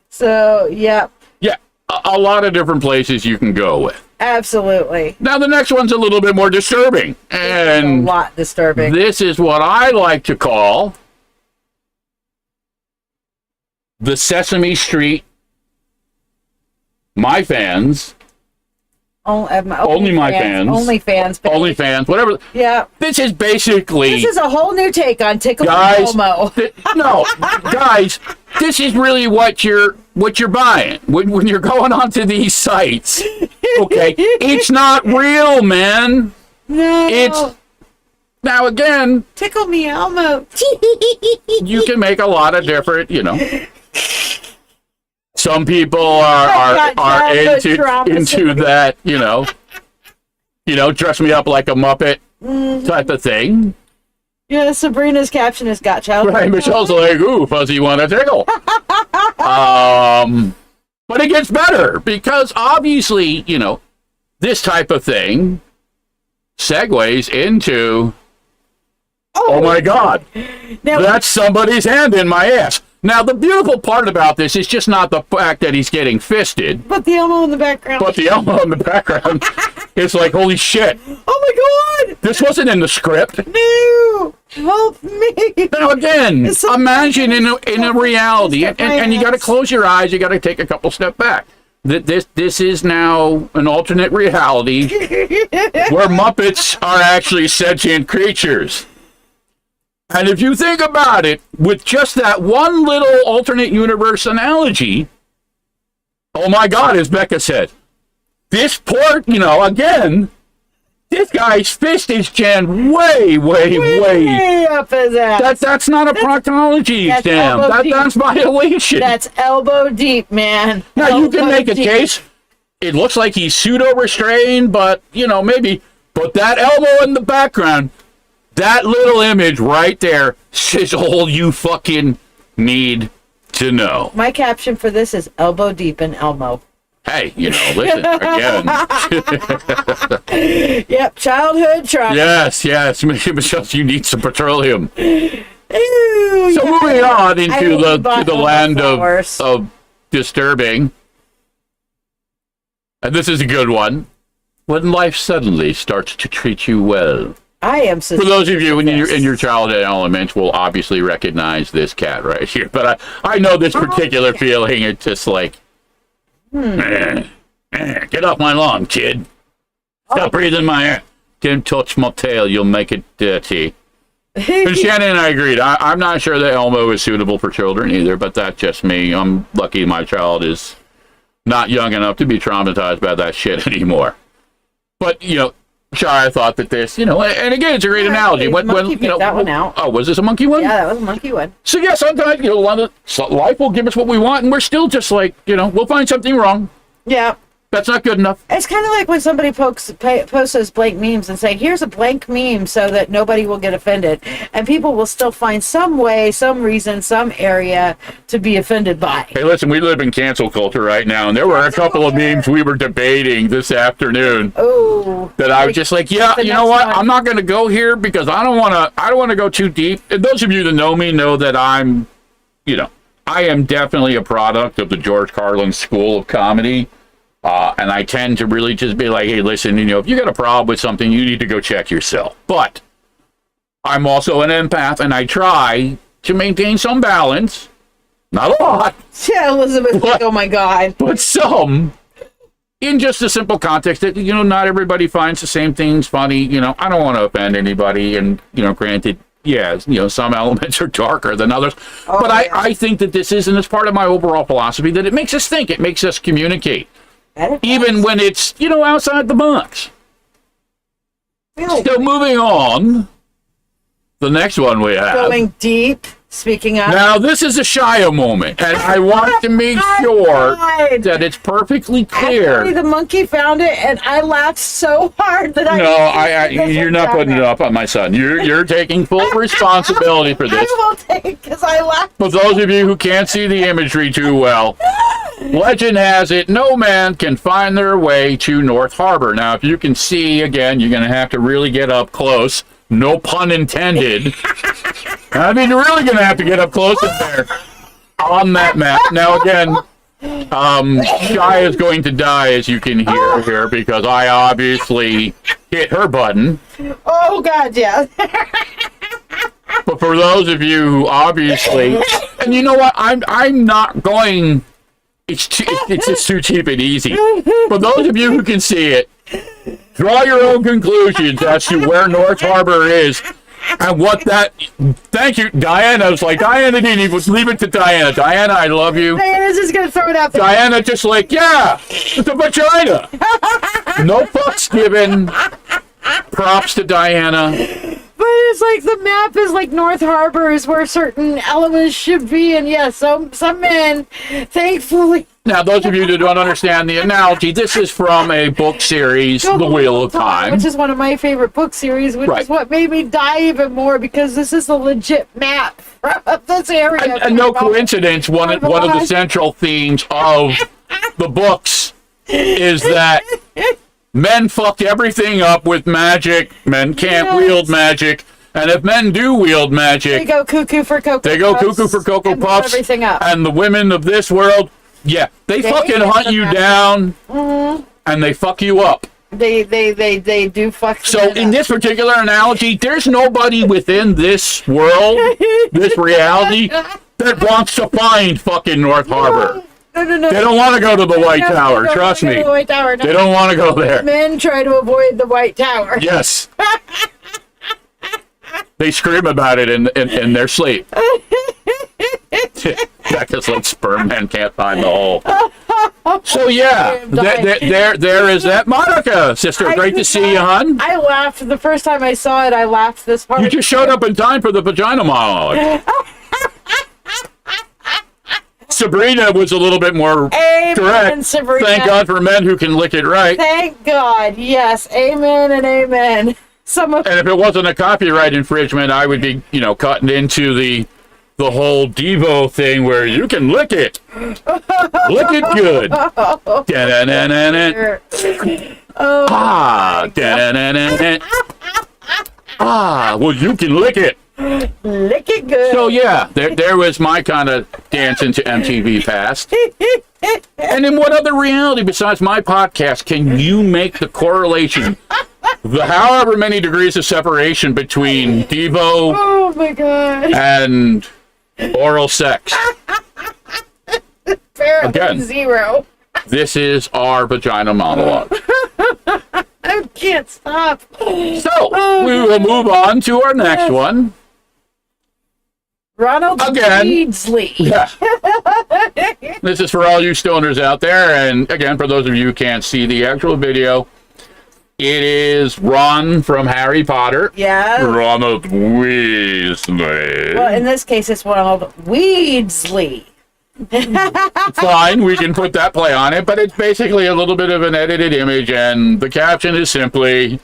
So, yeah. Yeah, a lot of different places you can go with. Absolutely. Now, the next one's a little bit more disturbing. And a lot disturbing. This is what I like to call the Sesame Street My Fans. Only my fans. Only fans. Only fans. Whatever. Yeah. This is basically. This is a whole new take on Tickle Elmo. No, guys. This is really what you're buying when you're going onto these sites. Okay, it's not real, man. No. It's now again. Tickle me, Elmo. You can make a lot of different, Some people are into that, dress me up like a Muppet type of thing. Yeah, Sabrina's caption has got child. Right, Michelle's like, ooh, fuzzy wanna tickle. But it gets better because obviously, this type of thing segues into, oh my God, now, that's somebody's hand in my ass. Now, the beautiful part about this is just not the fact that he's getting fisted. But the Elmo in the background. It's like, holy shit. Oh my God. This wasn't in the script. No. Help me. Now again, It's so- imagine in a reality, and you got to close your eyes. You got to take a couple step back. This is now an alternate reality where Muppets are actually sentient creatures. And if you think about it, with just that one little alternate universe analogy, oh my God, as Becca said, this poor, again, this guy's fist is jammed way up his ass. That's not a proctology That's exam. elbow deep. That's violation. That's elbow deep, man. Now, you can Elbow make a deep. case. It looks like he's pseudo-restrained, but, maybe. But that elbow in the background, that little image right there says all you fucking need to know. My caption for this is elbow deep in Elmo. Hey, listen, again. Yep, childhood trauma. Yes. Michelle, you need some petroleum. Ew, So yeah. moving on I into hate the bottle land flowers. of disturbing. And this is a good one. When life suddenly starts to treat you well. I am For those of you in your childhood element will obviously recognize this cat right here. But I know this particular feeling. It's just like, get off my lawn, kid. Stop breathing my air. Don't touch my tail. You'll make it dirty. And Shannon and I agreed. I'm not sure that Elmo is suitable for children either, but that's just me. I'm lucky my child is not young enough to be traumatized by that shit anymore. But, Shia thought that this, and again, it's a great analogy. Monkey picked that one out. Oh, was this a monkey one? Yeah, that was a monkey one. So, yeah, sometimes, life will give us what we want, and we're still just like, we'll find something wrong. Yeah. That's not good enough. It's kind of like when somebody posts those blank memes and say, here's a blank meme so that nobody will get offended. And people will still find some way, some reason, some area to be offended by. Hey, listen, we live in cancel culture right now, and there were a couple of memes we were debating this afternoon. Oh. That I was just like, yeah, you know what? I'm not going to go here because I don't want to go too deep. And those of you that know me know that I am definitely a product of the George Carlin School of Comedy. And I tend to really just be like, hey, listen, if you got a problem with something, you need to go check yourself. But I'm also an empath, and I try to maintain some balance. Not a lot. Yeah, Elizabeth, oh my God. But some. In just a simple context that, not everybody finds the same things funny. I don't want to offend anybody. And, granted, yeah, some elements are darker than others. Oh, but yeah. I think that this is, and it's part of my overall philosophy, that it makes us think. It makes us communicate. Even when it's, outside the box. So moving on, the next one we have. Going deep, speaking of. Now, this is a Shiya moment, and I want to make sure that it's perfectly clear. Actually, the monkey found it, and I laughed so hard that You're not putting it up on my son. You're taking full responsibility for this. I will take, because I laughed. For those of you who can't see the imagery too well, legend has it, no man can find their way to North Harbor. Now, if you can see, again, you're going to have to really get up close. No pun intended. I mean, you're really going to have to get up close in there on that map. Now, again, Shia is going to die, as you can hear here, because I obviously hit her button. Oh, God, yeah. But for those of you who obviously, and you know what, I'm not going. It's just too cheap and easy. For those of you who can see it, draw your own conclusions as to where North Harbor is and what that. Thank you, Diana. It's like Diana didn't even leave it to Diana. Diana, I love you. Diana's just gonna throw it out there. Diana just like, yeah, it's a vagina. No fucks given. Props to Diana. But it's like the map is like North Harbor is where certain elements should be, and yes, some men, thankfully. Now, those of you that don't understand the analogy, this is from a book series, The Wheel of Time. Which is one of my favorite book series, which is what made me die even more, because this is a legit map of this area. And no coincidence, one of the central themes of the books is that men fuck everything up with magic. Men can't wield magic. And if men do wield magic, they go cuckoo for Cocoa Puffs. They go cuckoo for Cocoa and blow Puffs. everything up. And the women of this world, yeah, they fucking hunt you down and they fuck you up. They do fuck. So in this particular analogy, there's nobody within this world, this reality, that wants to find fucking North Harbor. No. They don't want to go to the White Tower. Trust me. The White Tower. No. They don't want to go there. Men try to avoid the White Tower. Yes. They scream about it in their sleep. Because like sperm men can't find the hole. So yeah, there is that. Monica, sister, great to see you, hon. I laughed the first time I saw it. I laughed this part. You just showed up in time for the vagina monologue. Sabrina was a little bit more correct. Sabrina. Thank God for men who can lick it right. Thank God. Yes. Amen and amen. And if it wasn't a copyright infringement, I would be, cutting into the whole Devo thing where you can lick it. Lick it good. Da-da-da-da-da. Well, you can lick it. Lick it good. So yeah, there was my kind of dance into MTV past. And in what other reality besides my podcast can you make the correlation, the however many degrees of separation between Devo oh my God. and oral sex? Again, 0. This is our vagina monologue. I can't stop. So we will move on to our next one. Ronald Again. Beardsley. Yeah. This is for all you stoners out there, and again, for those of you who can't see the actual video, it is Ron from Harry Potter. Yeah. Ronald Weasley. Well, in this case, it's Ronald Weasley. Fine, we can put that play on it, but it's basically a little bit of an edited image, and the caption is simply,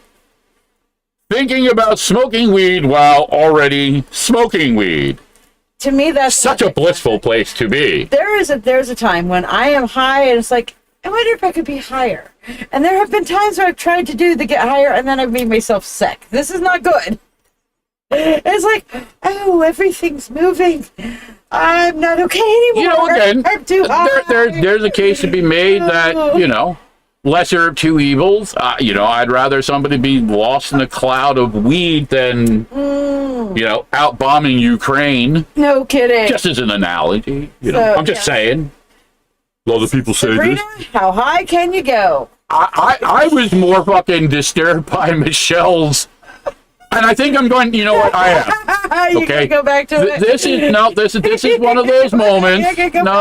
thinking about smoking weed while already smoking weed. To me, that's Such a blissful place to be. There's a time when I am high and it's like, I wonder if I could be higher. And there have been times where I've tried to get higher and then I've made myself sick. This is not good. It's like, oh, everything's moving. I'm not okay anymore. Again, I'm too high. there's a case to be made that, lesser of two evils. I'd rather somebody be lost in a cloud of weed than, out bombing Ukraine. No kidding. Just as an analogy. I'm just saying. A lot of people say Sabrina, this. how high can you go? I was more fucking disturbed by Michelle's. And I think I'm going, you know what, I am. You gonna go back to it? This is one of those moments. No.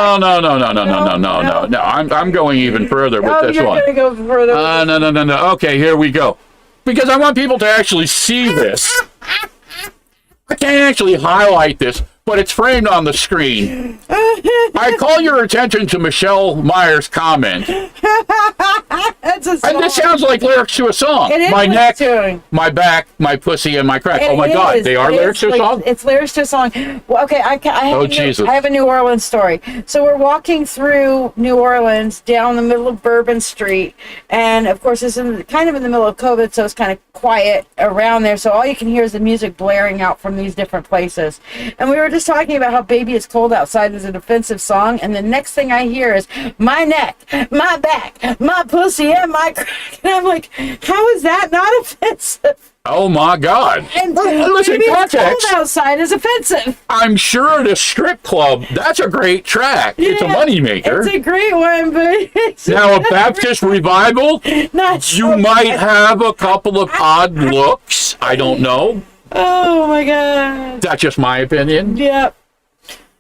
I'm going even further with this you're one. Gonna go further. No. Okay, here we go. Because I want people to actually see this. I can't actually highlight this, but it's framed on the screen. I call your attention to Michelle Myers' comment. That's a song. And this sounds like lyrics to a song. It is my neck, to my back, my pussy, and my crack. It Oh my is. God, they are It lyrics is to a song? It's lyrics to a song. Well, okay, I Jesus. have a New Orleans story. So we're walking through New Orleans down the middle of Bourbon Street, and of course it's kind of in the middle of COVID, so it's kind of quiet around there. So all you can hear is the music blaring out from these different places. And we were just talking about how "Baby It's Cold Outside" is an offensive song, and the next thing I hear is "my neck, my back, my pussy, and my crack." And I'm like, how is that not offensive? Oh my God. And listen, "Baby It's context. Cold Outside" is offensive. I'm sure at a strip club, that's a great track. It's a moneymaker. It's a great one, but it's Now, a Baptist revival, not you might have a couple of odd looks. I don't know. Oh my God. That's just my opinion. Yep.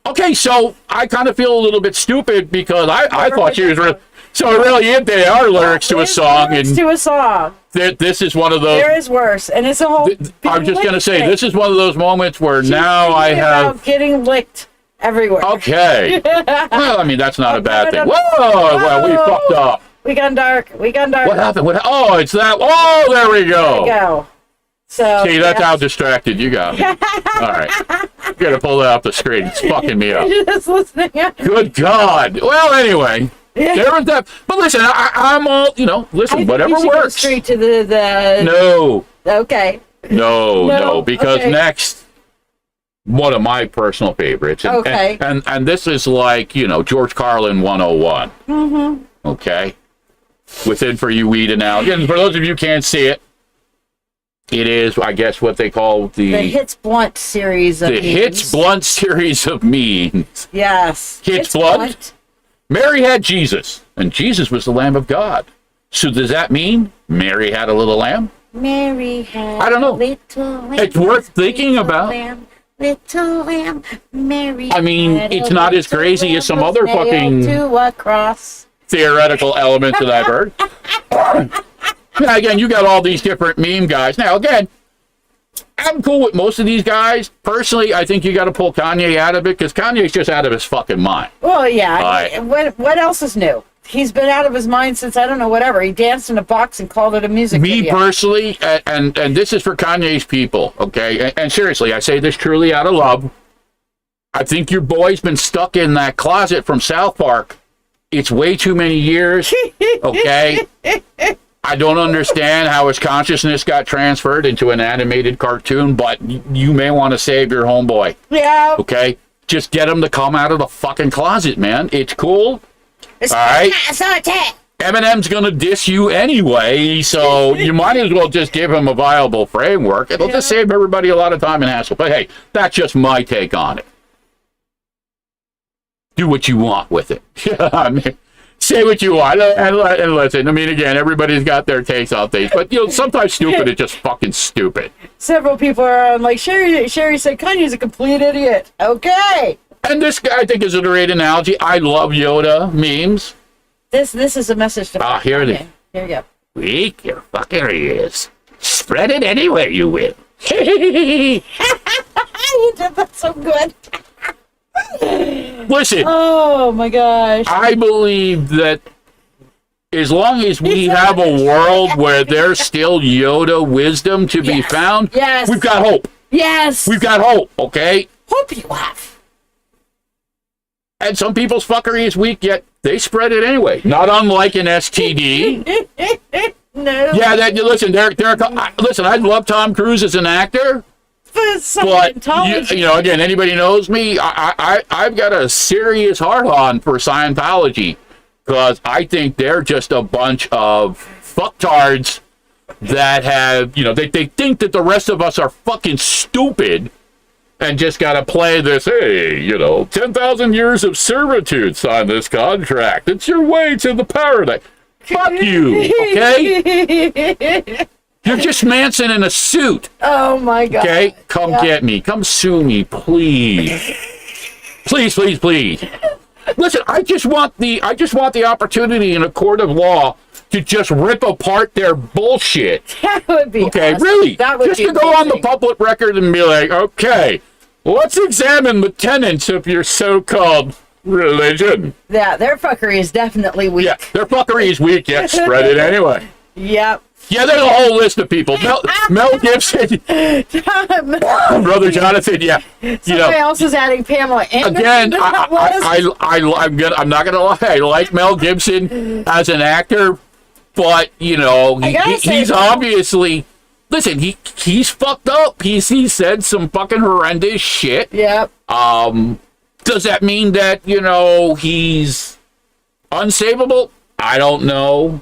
Okay, so I kind of feel a little bit stupid because I thought she was... So really, they are lyrics to a song, Lyrics and to a song. this is one of those... There is worse, and it's a whole... I'm just going to say, this is one of those moments where She's now thinking I have... about getting licked everywhere. Okay. Well, I mean, that's not a bad thing. Whoa! Well, we fucked up. We gone dark. What happened? Oh, it's that... Oh, there we go. There we go. So, See, that's how distracted you got me. All right. You got to pull that off the screen. It's fucking me up. Just listening. Good God. Well, anyway... There was that, but listen, I'm all, listen, whatever you should go works. straight to the... No. Okay. No, because okay. next, one of my personal favorites. And, Okay. And this is like, George Carlin 101. Mm-hmm. Okay. within for you weed analogy. And for those of you who can't see it, it is, I guess, what they call the Hits Blunt series of the Hits Blunt series of memes. Yes. Hits Blunt. Mary had Jesus, and Jesus was the Lamb of God. So does that mean Mary had a little lamb? Mary had I don't know. a little lamb. It's worth thinking about. Little lamb, Mary. I mean, it's not as crazy as some other fucking to a cross. theoretical elements that I've heard. Now, again, you got all these different meme guys. Now, again, I'm cool with most of these guys. Personally, I think you got to pull Kanye out of it because Kanye's just out of his fucking mind. Well, yeah. What else is new? He's been out of his mind since, I don't know, whatever. He danced in a box and called it a music video. Me personally, and this is for Kanye's people, okay? And seriously, I say this truly out of love. I think your boy's been stuck in that closet from South Park. It's way too many years, okay? I don't understand how his consciousness got transferred into an animated cartoon, but you may want to save your homeboy. Yeah. Okay? Just get him to come out of the fucking closet, man. It's cool. It's all right? attack. Eminem's going to diss you anyway, so you might as well just give him a viable framework. It'll just save everybody a lot of time and hassle. But hey, that's just my take on it. Do what you want with it. I mean, say what you want and listen. I mean, again, everybody's got their takes on things, but you know, sometimes stupid is just fucking stupid. Several people are on, like, Sherry said Kanye's a complete idiot. Okay. And this guy, I think, is a great analogy. I love Yoda memes. This is a message to here it is. Here you go. Weak your fucking ears. Spread it anywhere you will. You did that so good. Listen. Oh my gosh. I believe that as long as we have a world where there's still Yoda wisdom to be found, we've got hope. Yes. We've got hope, okay? Hope you have. And some people's fuckery is weak, yet they spread it anyway. Not unlike an STD. No. Yeah, listen, listen, I love Tom Cruise as an actor. But, you know, again, anybody knows me, I've got a serious heart-on for Scientology because I think they're just a bunch of fucktards that have, you know, they think that the rest of us are fucking stupid and just got to play this, hey, you know, 10,000 years of servitude, sign this contract. It's your way to the paradise. Fuck you, okay? You're just Manson in a suit. Oh, my God. Okay? Come get me. Come sue me, please. Please, please, please. Listen, I just want the opportunity in a court of law to just rip apart their bullshit. That would be awesome. Really. That would just be to go on the public record and be like, okay, let's examine the tenets of your so-called religion. Yeah, their fuckery is definitely weak. Yeah, their fuckery is weak, yet spread it anyway. Yep. Yeah, there's a whole list of people. Mel Gibson, Brother Jonathan. Yeah, somebody else is adding Pamela Anderson. Again, I'm not gonna lie. I like Mel Gibson as an actor, but you know he's obviously listen. He's fucked up. He said some fucking horrendous shit. Yep. Does that mean that he's unsavable? I don't know.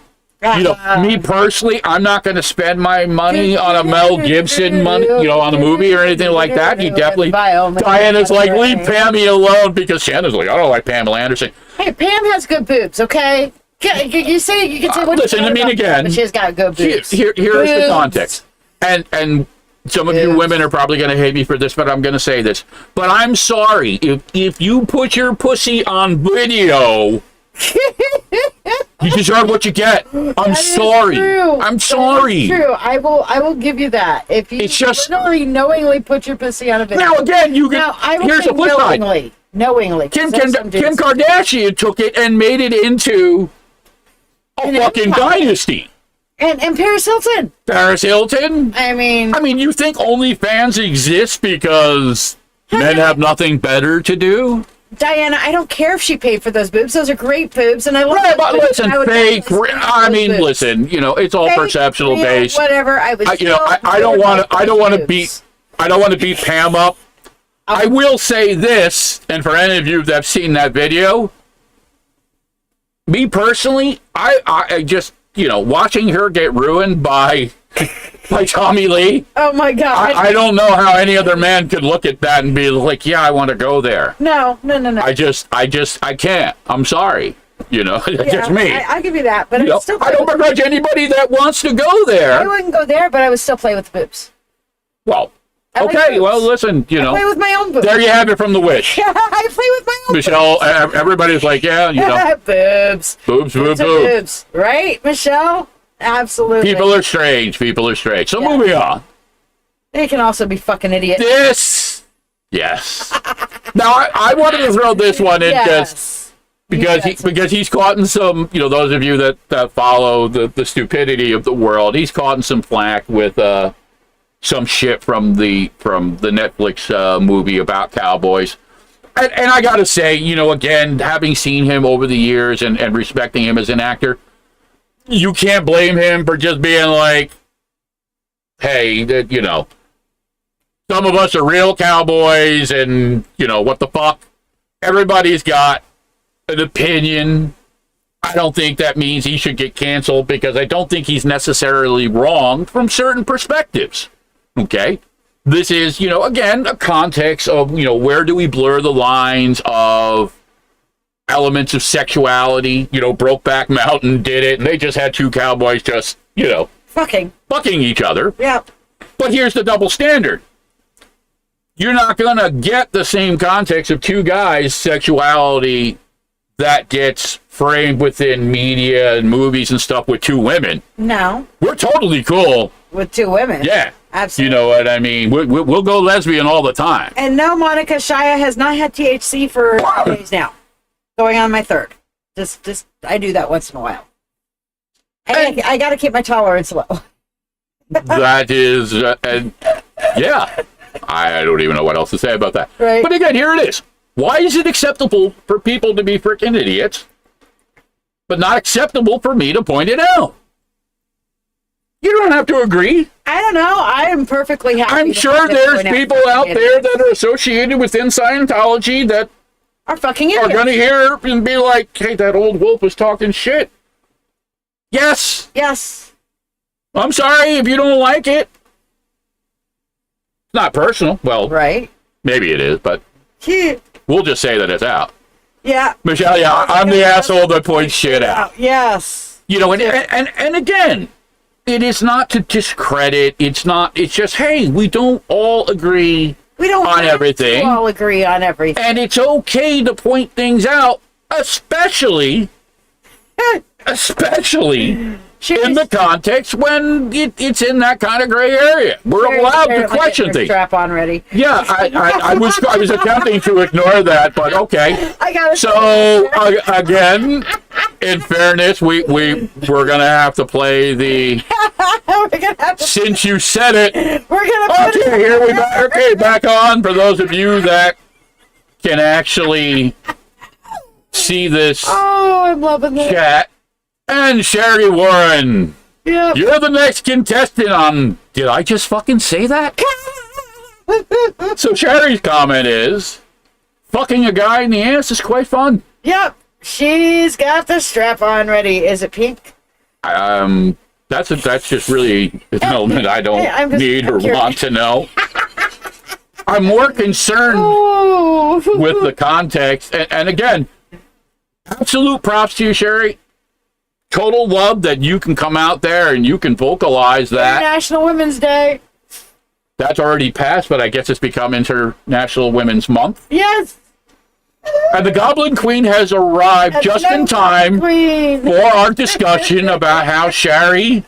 Me personally, I'm not going to spend my money on a Mel Gibson on a movie or anything like that. You definitely, Diana's like, leave Pammy alone because Shanna's like, I don't like Pamela Anderson. Hey, Pam has good boobs, okay? You can say what listen, I mean, again, but she's got good boobs. Here's the context. And some of you women are probably going to hate me for this, but I'm going to say this. But I'm sorry. If you put your pussy on video... You deserve what you get. I'm sorry. I'm sorry. True. I will give you that. If you knowingly put your pussy on a video. Now again, here's a flip side. Knowingly. Kim Kardashian took it and made it into a fucking dynasty. And Paris Hilton. Paris Hilton. I mean, you think OnlyFans exists because men have nothing better to do? Diana, I don't care if she paid for those boobs. Those are great boobs, and I love them. But listen, fake. Listen. It's all perceptual based. Whatever. I don't want to beat Pam up. I will say this, and for any of you that have seen that video, me personally, I just watching her get ruined by Tommy Lee. Oh my God. I don't know how any other man could look at that and be like, yeah, I want to go there. No. I can't. I'm sorry. It's just me. I'll give you that, but I don't begrudge anybody that wants to go there. I wouldn't go there, but I would still play with the boobs. Well, I like okay. boobs. Well, listen, I play with my own boobs. there you have it from the Wish. I play with my own Michelle, everybody's like, yeah, boobs. Boobs. Right, Michelle? Absolutely. People are strange. So moving on. They can also be fucking idiots. Yes. Now, I wanted to throw this one in just because he's caught in some, those of you that follow the stupidity of the world, he's caught in some flack with some shit from the Netflix movie about cowboys. And I gotta say, again, having seen him over the years and respecting him as an actor, you can't blame him for just being like, hey, some of us are real cowboys and, what the fuck? Everybody's got an opinion. I don't think that means he should get canceled because I don't think he's necessarily wrong from certain perspectives. Okay? This is, again, a context of, where do we blur the lines of elements of sexuality. Brokeback Mountain did it, and they just had two cowboys just, fucking each other. Yep. But here's the double standard. You're not going to get the same context of two guys' sexuality that gets framed within media and movies and stuff with two women. No. We're totally cool. With two women. Yeah. Absolutely. You know what I mean? We'll go lesbian all the time. And no, Monica, Shiya has not had THC for days now. Going on my third. Just I do that once in a while. I got to keep my tolerance low. That is, yeah. I don't even know what else to say about that. Right. But again, here it is. Why is it acceptable for people to be freaking idiots, but not acceptable for me to point it out? You don't have to agree. I don't know. I am perfectly happy. I'm sure there's people out there that are associated within Scientology that are fucking idiots. Are going to hear and be like, hey, that old wolf was talking shit. Yes. Yes. I'm sorry if you don't like it. It's not personal. Well, right. Maybe it is, but we'll just say that it's out. Yeah. Michelle, yeah, I'm the asshole that points shit out. Yes. And again, it is not to discredit. It's just, hey, we don't all agree on everything. We all agree on everything. And it's okay to point things out, especially in the context when it's in that kind of gray area. We're allowed to question things. Strap on ready. Yeah, I was attempting to ignore that, but okay. I got it. So again, in fairness, we're gonna have to play the. Since you said it, we're gonna. Okay, here we go. Okay, back on for those of you that can actually see this. Oh, I'm loving this chat. And Sherry Warren, yep. You're the next contestant on... Did I just fucking say that? So Sherry's comment is, fucking a guy in the ass is quite fun. Yep. She's got the strap on ready. Is it pink? That's just really an element I don't need or want to know. I'm more concerned with the context. And again, absolute props to you, Sherry. Total love that you can come out there and you can vocalize that. International Women's Day. That's already passed, but I guess it's become International Women's Month. Yes. And the Goblin Queen has arrived just in time for our discussion about how Sherry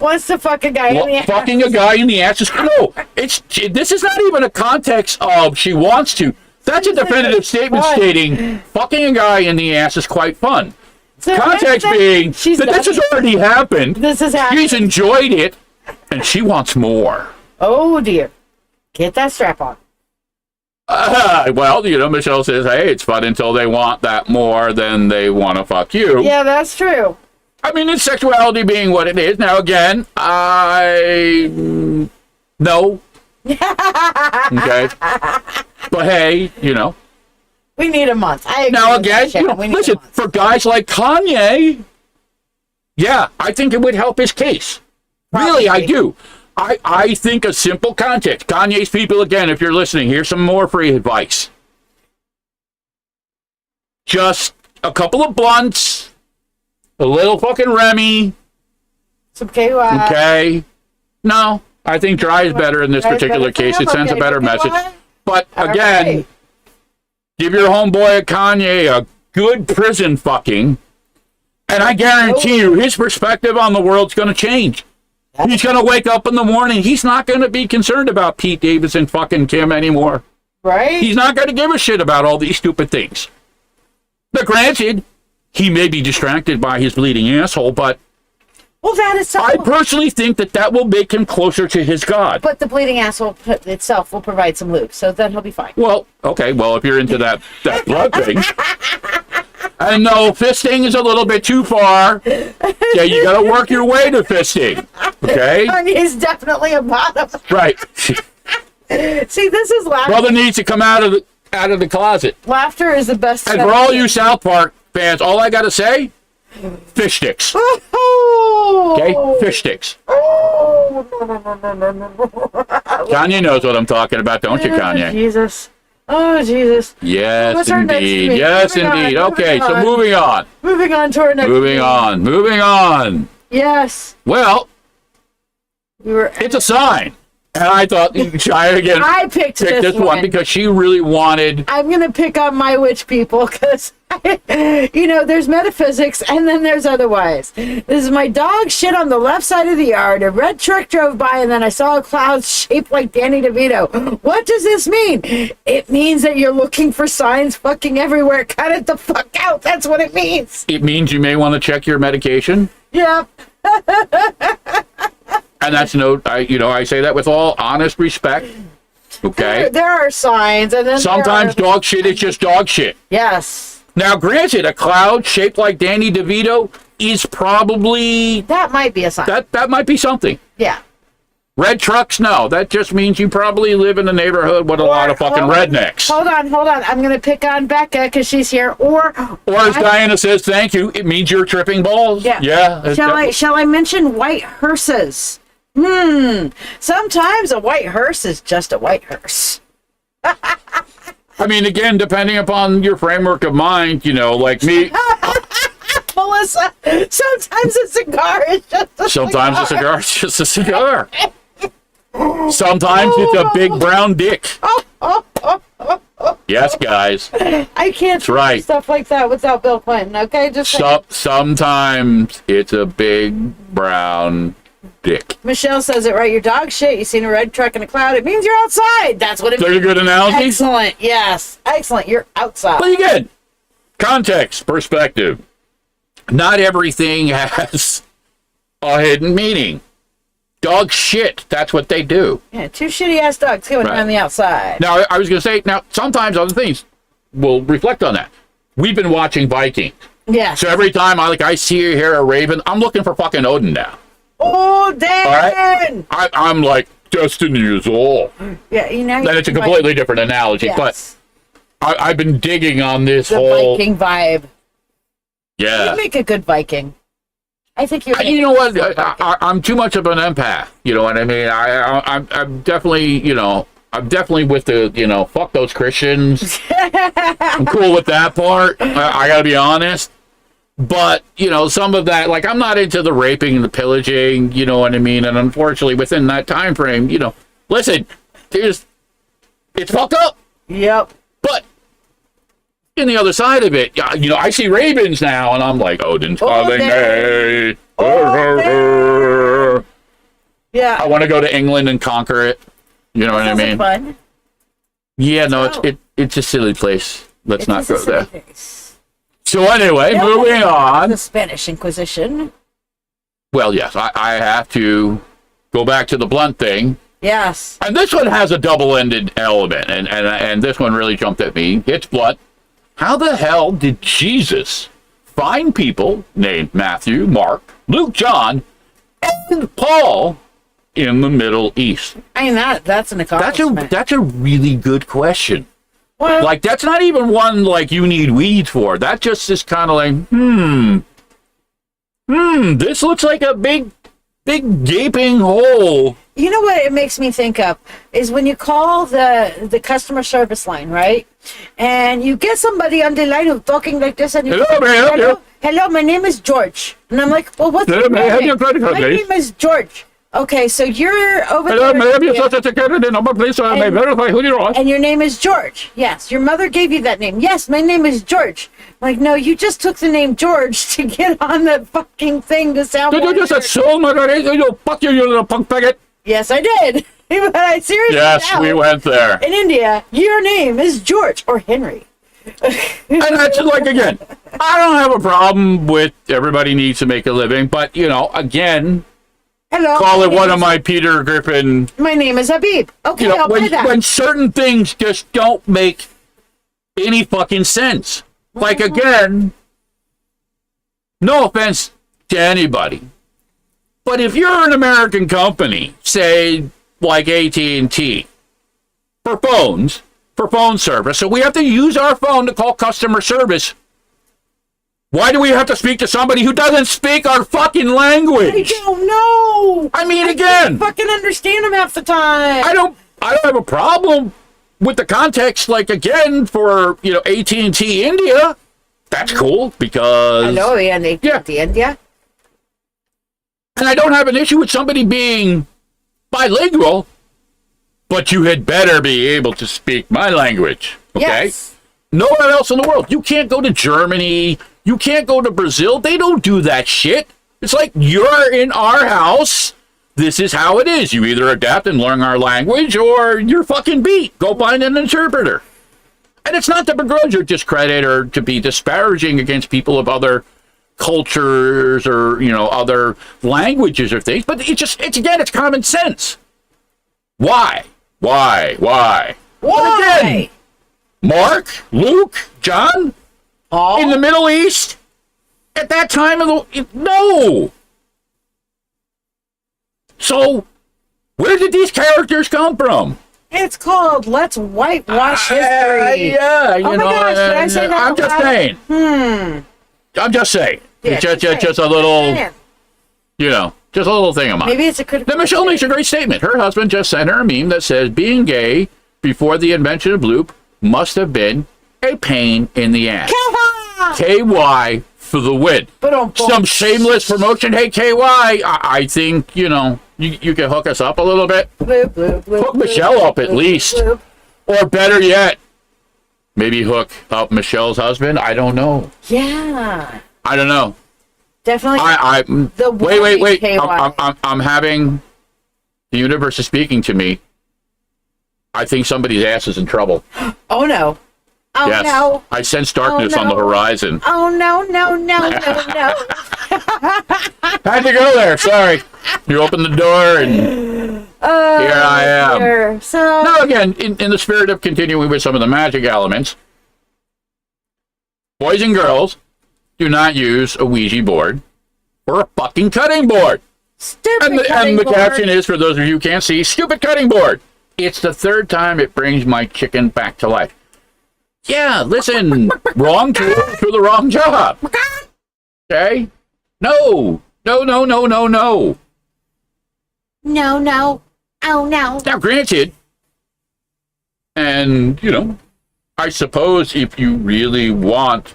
wants to fuck a guy in the ass. Fucking a guy in the ass is no. This is not even a context of she wants to. That's a definitive statement stating fucking a guy in the ass is quite fun. So context being that this has already happened. This has happened. She's enjoyed it, and she wants more. Oh dear, get that strap on. Well, Michelle says, hey, it's fun until they want that more than they want to fuck you. Yeah, that's true. I mean, it's sexuality being what it is. Now, again, no. Okay. But hey, we need a month. Now, again, listen, for guys like Kanye, Yeah, I think it would help his case. Really, I do. I think a simple context. Kanye's people, again, if you're listening, here's some more free advice. Just a couple of blunts, a little fucking Remy. Some KY. Okay. No, I think dry is better in this particular case. It sends a better message. But again, give your homeboy a Kanye a good prison fucking, and I guarantee you his perspective on the world's going to change. He's going to wake up in the morning. He's not going to be concerned about Pete Davidson fucking Kim anymore. Right? He's not going to give a shit about all these stupid things. Now, granted, he may be distracted by his bleeding asshole, but well, that is so. I personally think that will make him closer to his God. But the bleeding asshole itself will provide some lube, so then he'll be fine. Well, okay. Well, if you're into that blood thing. And no, fisting is a little bit too far. Yeah, you got to work your way to fisting. Okay? Kanye's definitely a bottom. Right. See, this is laughter. Brother needs to come out of the closet. Laughter is the best. And for all you South Park fans, all I got to say, fish sticks. Oh. Okay? Fish sticks. Oh. Kanye knows what I'm talking about, don't you, Kanye? Jesus. Oh, Jesus. Yes, What's our next indeed. meeting? Yes, Moving indeed. on, Okay, moving so on. moving on. Moving on to our next Moving on. Moving on. Yes. Well, We were. it's a sign. And I thought Shiya again I picked this one because she really wanted. I'm going to pick on my witch people because, there's metaphysics and then there's otherwise. This is my dog shit on the left side of the yard. A red truck drove by and then I saw a cloud shaped like Danny DeVito. What does this mean? It means that you're looking for signs fucking everywhere. Cut it the fuck out. That's what it means. It means you may want to check your medication. Yep. And that's I say that with all honest respect. Okay. There are signs, and then Sometimes dog shit is just dog shit. Yes. Now, granted, a cloud shaped like Danny DeVito is probably That might be a sign. that might be something. Yeah. Red trucks, no. That just means you probably live in a neighborhood with a lot of fucking rednecks. Hold on. I'm going to pick on Becca because she's here. Or as Diana says, thank you. It means you're tripping balls. Yeah. Yeah. Shall I mention white hearses? Sometimes a white hearse is just a white hearse. I mean, again, depending upon your framework of mind, like me. Melissa, sometimes a cigar is just a Sometimes a cigar is just a cigar. Sometimes it's a big brown dick. Yes, guys. I can't That's right. stuff like that without Bill Clinton, okay? Just saying. Sometimes it's a big brown dick. Michelle says it right. Your dog shit. You seen a red truck in a cloud. It means you're outside. That's what it Is that means. a good analogy? Excellent. Yes. Excellent. You're outside. But again, context, perspective. Not everything has a hidden meaning. Dog shit, that's what they do. Yeah, two shitty ass dogs going Right. on the outside. Now, I was going to say, sometimes other things will reflect on that. We've been watching Vikings. Yeah. So every time I see or hear a raven, I'm looking for fucking Odin now. Oh, Dan! All right? I'm like, destiny is all. Yeah, Then it's a completely different analogy, yes. but I've been digging on this the whole... Viking vibe. Yeah. You make a good Viking. I think you're... You know what? I'm too much of an empath. You know what I mean? I'm definitely, I'm definitely with the, fuck those Christians. I'm cool with that part. I gotta be honest. But, some of that, like, I'm not into the raping and the pillaging, you know what I mean? And unfortunately, within that time frame, listen, it's fucked up. Yep. But in the other side of it, I see ravens now, and I'm like, Odin's calling me. Yeah. I want to go to England and conquer it. You know what I mean? Fun. Yeah, no, it's a silly place. Let's not go there. Place. So anyway, moving on. The Spanish Inquisition. Well, yes, I have to go back to the blunt thing. Yes. And this one has a double-ended element, and this one really jumped at me. It's blunt. How the hell did Jesus find people named Matthew, Mark, Luke, John, and Paul in the Middle East? I mean, that's an accomplishment. That's a really good question. Well, Like, that's not even one, like, you need weeds for. That just is kind of like, This looks like a big gaping hole. You know what it makes me think of is when you call the customer service line, right? And you get somebody on the line who's talking like this, and you Hello, may I help you? Hello, my name is George, and I'm like, well, what's Hello, your may I have name? your credit card, My please? name is George. Okay, so you're over Hello, there. may I have your social security number, please, so I may And- verify who you are? And your name is George. Yes, your mother gave you that name. Yes, my name is George. I'm like, no, you just took the name George to get on the fucking thing to sound. Did you more just American. assume my name? You fuck you little punk faggot. Yes, I did. But I seriously. Yes, doubt we went there. In India, your name is George or Henry. And that's like, again, I don't have a problem with everybody needs to make a living, but, you know, again, Hello. call it one of my Peter Griffin. My name is Habib. Okay, You know, I'll buy that. when certain things just don't make any fucking sense. Like, again, no offense to anybody, but if you're an American company, say like AT&T, for phone service, so we have to use our phone to call customer service. Why do we have to speak to somebody who doesn't speak our fucking language? I don't know. I mean, I again, can't fucking understand them half the time. I don't have a problem with the context. Like, again, for, you know, AT&T India, that's cool because Hello, and Yeah. India. and I don't have an issue with somebody being bilingual, but you had better be able to speak my language. Okay? Yes. Nowhere else in the world. You can't go to Germany. You can't go to Brazil. They don't do that shit. It's like, you're in our house. This is how it is. You either adapt and learn our language or you're fucking beat. Go find an interpreter. And it's not to begrudge or discredit or to be disparaging against people of other cultures or, you know, other languages or things, but it's common sense. Why? But Why? again, Mark, Luke, John, Oh. in the Middle East, at that time of the... No! So, where did these characters come from? It's called Let's Whitewash History. Yeah, you Oh my know, gosh, did I say that I'm out just loud? saying. I'm just saying. Yeah, It's just a little, you know, just a little thing of mine. Maybe it's a critical. Then Michelle makes a great statement. Her husband just sent her a meme that says, being gay before the invention of Loop must have been a pain in the ass. KY for the win. Some shameless promotion. Hey, KY, I think, you know, you can hook us up a little bit. Hook Michelle up at least. Or better yet, maybe hook up Michelle's husband. I don't know. Yeah. I don't know. Definitely. Wait. KY. I'm having, the universe is speaking to me. I think somebody's ass is in trouble. Oh no. Oh Yes. no. I sense darkness Oh, on the no. horizon. Oh no. Had to go there. Sorry. You opened the door and here I am. Dear. So Now, again, in the spirit of continuing with some of the magic elements, boys and girls, do not use a Ouija board or a fucking cutting board. stupid. And the caption is, for those of you who can't see, stupid cutting board. It's the third time it brings my chicken back to life. Yeah, listen, wrong tool for the wrong job. Okay? No. No. Oh no. Now, granted, and, you know, I suppose if you really want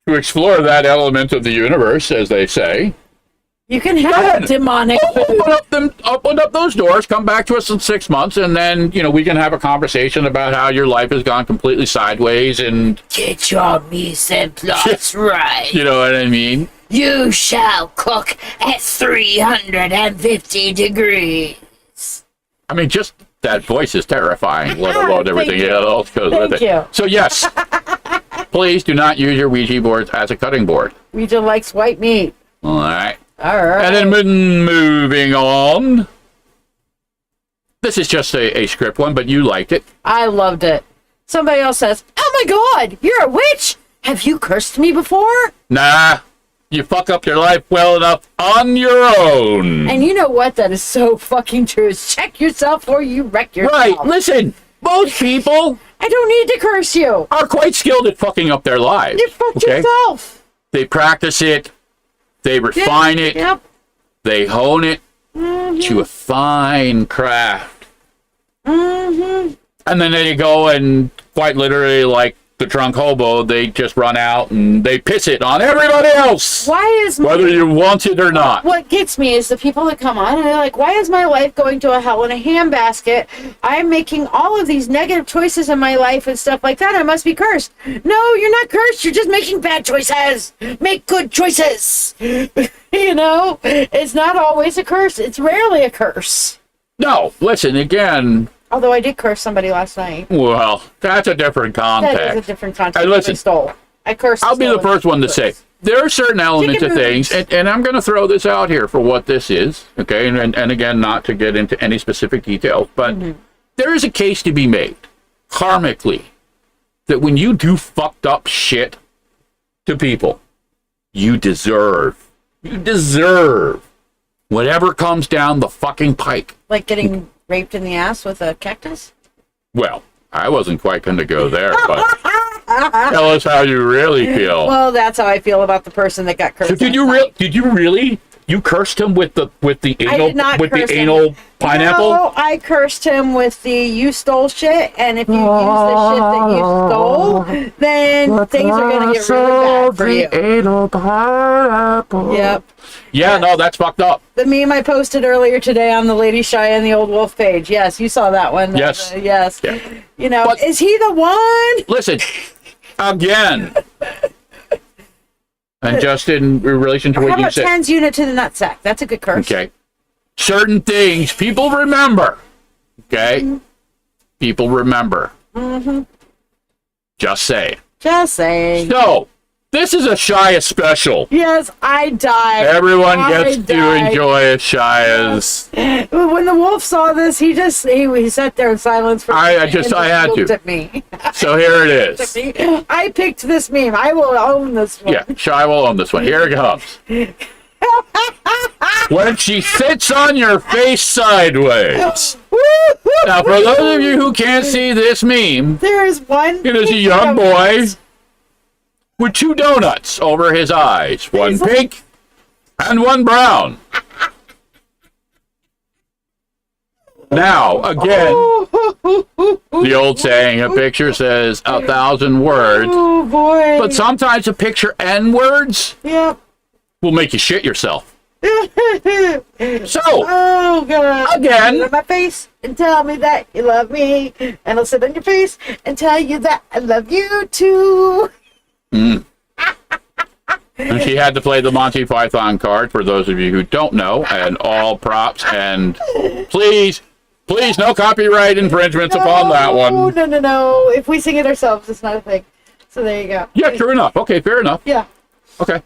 to explore that element of the universe, as they say, You can have demonic. open up those doors, come back to us in 6 months, and then, you know, we can have a conversation about how your life has gone completely sideways and, Get your mise en place right. you know what I mean? You shall cook at 350 degrees. I mean, just that voice is terrifying, let alone everything you. else goes with Thank it. you. So, yes, please do not use your Ouija boards as a cutting board. Ouija likes white meat. All right. All right. And then moving on. This is just a script one, but you liked it. I loved it. Somebody else says, "Oh my God, you're a witch! Have you cursed me before?" Nah, you fuck up your life well enough on your own. And you know what? That is so fucking true. Is check yourself or you wreck yourself. Right, listen, most people I don't need to curse you. are quite skilled at fucking up their lives. You fucked yourself. They practice it They refine it. Yep. They hone it to a fine craft. Mm-hmm. And then they go and quite literally, like the drunk hobo, they just run out and they piss it on everybody else. Why is whether you want it or not. What gets me is the people that come on and they're like, why is my life going to a hell in a handbasket? I'm making all of these negative choices in my life and stuff like that. I must be cursed. No, you're not cursed. You're just making bad choices. Make good choices. You know, it's not always a curse. It's rarely a curse. No, listen, again. Although I did curse somebody last night. Well, that's a different context. That is a different context. And listen, I stole. I cursed. I'll be the first one to say, there are certain elements of things, and I'm going to throw this out here for what this is, okay? And again, not to get into any specific details, but there is a case to be made, karmically, that when you do fucked up shit to people, you deserve whatever comes down the fucking pike. Like getting raped in the ass with a cactus? Well, I wasn't quite going to go there, but tell us how you really feel. Well, that's how I feel about the person that got cursed. So did you really? You cursed him with the anal pineapple? No, I cursed him with the you stole shit, and if you use the shit that you stole, then things are going to get really bad for you. Anal pineapple. Yep. Yeah, no, that's fucked up. The meme I posted earlier today on the Lady Shiya and the Old Wolf page. Yes, you saw that one. Yes. Yes. Yeah. You know, But, is he the one? listen, again, and just in relation to How what you about said. 10's unit to the nutsack? That's a good curse. Okay. Certain things people remember. Okay? People remember. Just say. Just saying. So, this is a Shiya special. Yes, I died. Everyone gets to enjoy a Shiya's. When the wolf saw this, he sat there in silence for a minute and I had looked to. at me. So here it is. I picked this meme. I will own this one. Yeah, Shiya will own this one. Here it comes. When she sits on your face sideways. Now, for those of you who can't see this meme, there is one. it is a young boy with two donuts over his eyes. One pink and one brown. Now, again, the old saying, a picture says 1,000 words. Oh, boy. But sometimes a picture and words Yep. will make you shit yourself. So, Oh, God. again, Look at my face and tell me that you love me. And I'll sit on your face and tell you that I love you, too. and she had to play the Monty Python card, for those of you who don't know, and all props, and please, no copyright infringements upon that one. No. If we sing it ourselves, it's not a thing. So there you go. Yeah, true enough. Okay, fair enough. Yeah. Okay.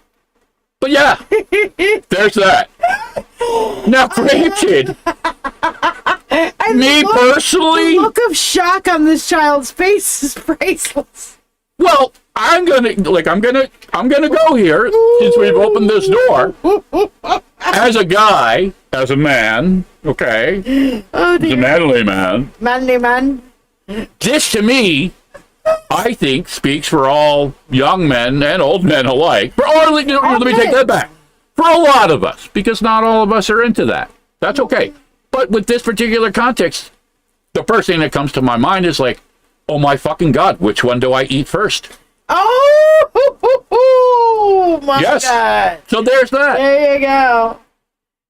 But yeah, there's that. Now, granted, me personally, the look of shock on this child's face is priceless. well, I'm gonna go here, since we've opened this door, as a guy, as a man, okay, Oh, as a dear. manly man. Manly man. This, to me, I think, speaks for all young men and old men alike. Let me take that back. For a lot of us, because not all of us are into that. That's okay. But with this particular context, the first thing that comes to my mind is like, oh my fucking God, which one do I eat first? Oh, my Yes. God. So there's that. There you go.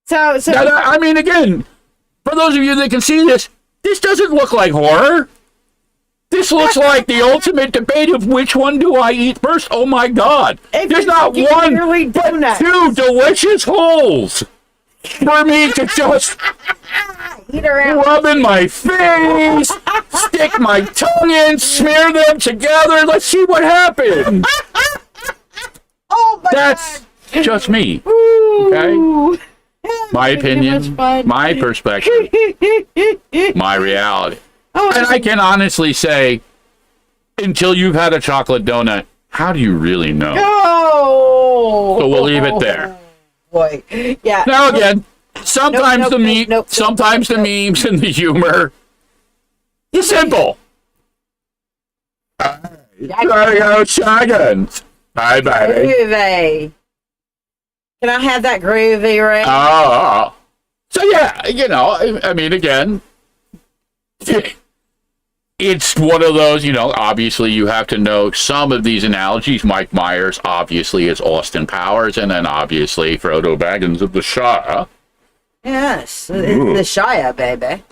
So Now, I mean, again, for those of you that can see this doesn't look like horror. This looks like the ultimate debate of which one do I eat first. Oh my God. If There's you're not thinking one, literally but donuts. two delicious holes for me to just eat around. rub in my face, stick my tongue in, smear them together. Let's see what happens. Oh, my That's just me. God. Okay? Ooh. My Too much opinion, fun. my perspective, my reality. Oh, And I can honestly say, until you've had a chocolate donut, how do you really know? no. So we'll leave it there. Boy. Yeah. Now again, sometimes Nope, the nope, nope, sometimes nope, the memes and the humor is simple. There you go, shotguns. Bye bye. Hey. Can I have that gravy, right? So yeah, I mean, again, it's one of those, obviously you have to know some of these analogies. Mike Myers obviously is Austin Powers, and then obviously Frodo Baggins of the Shiya. Yes, the Shiya, baby.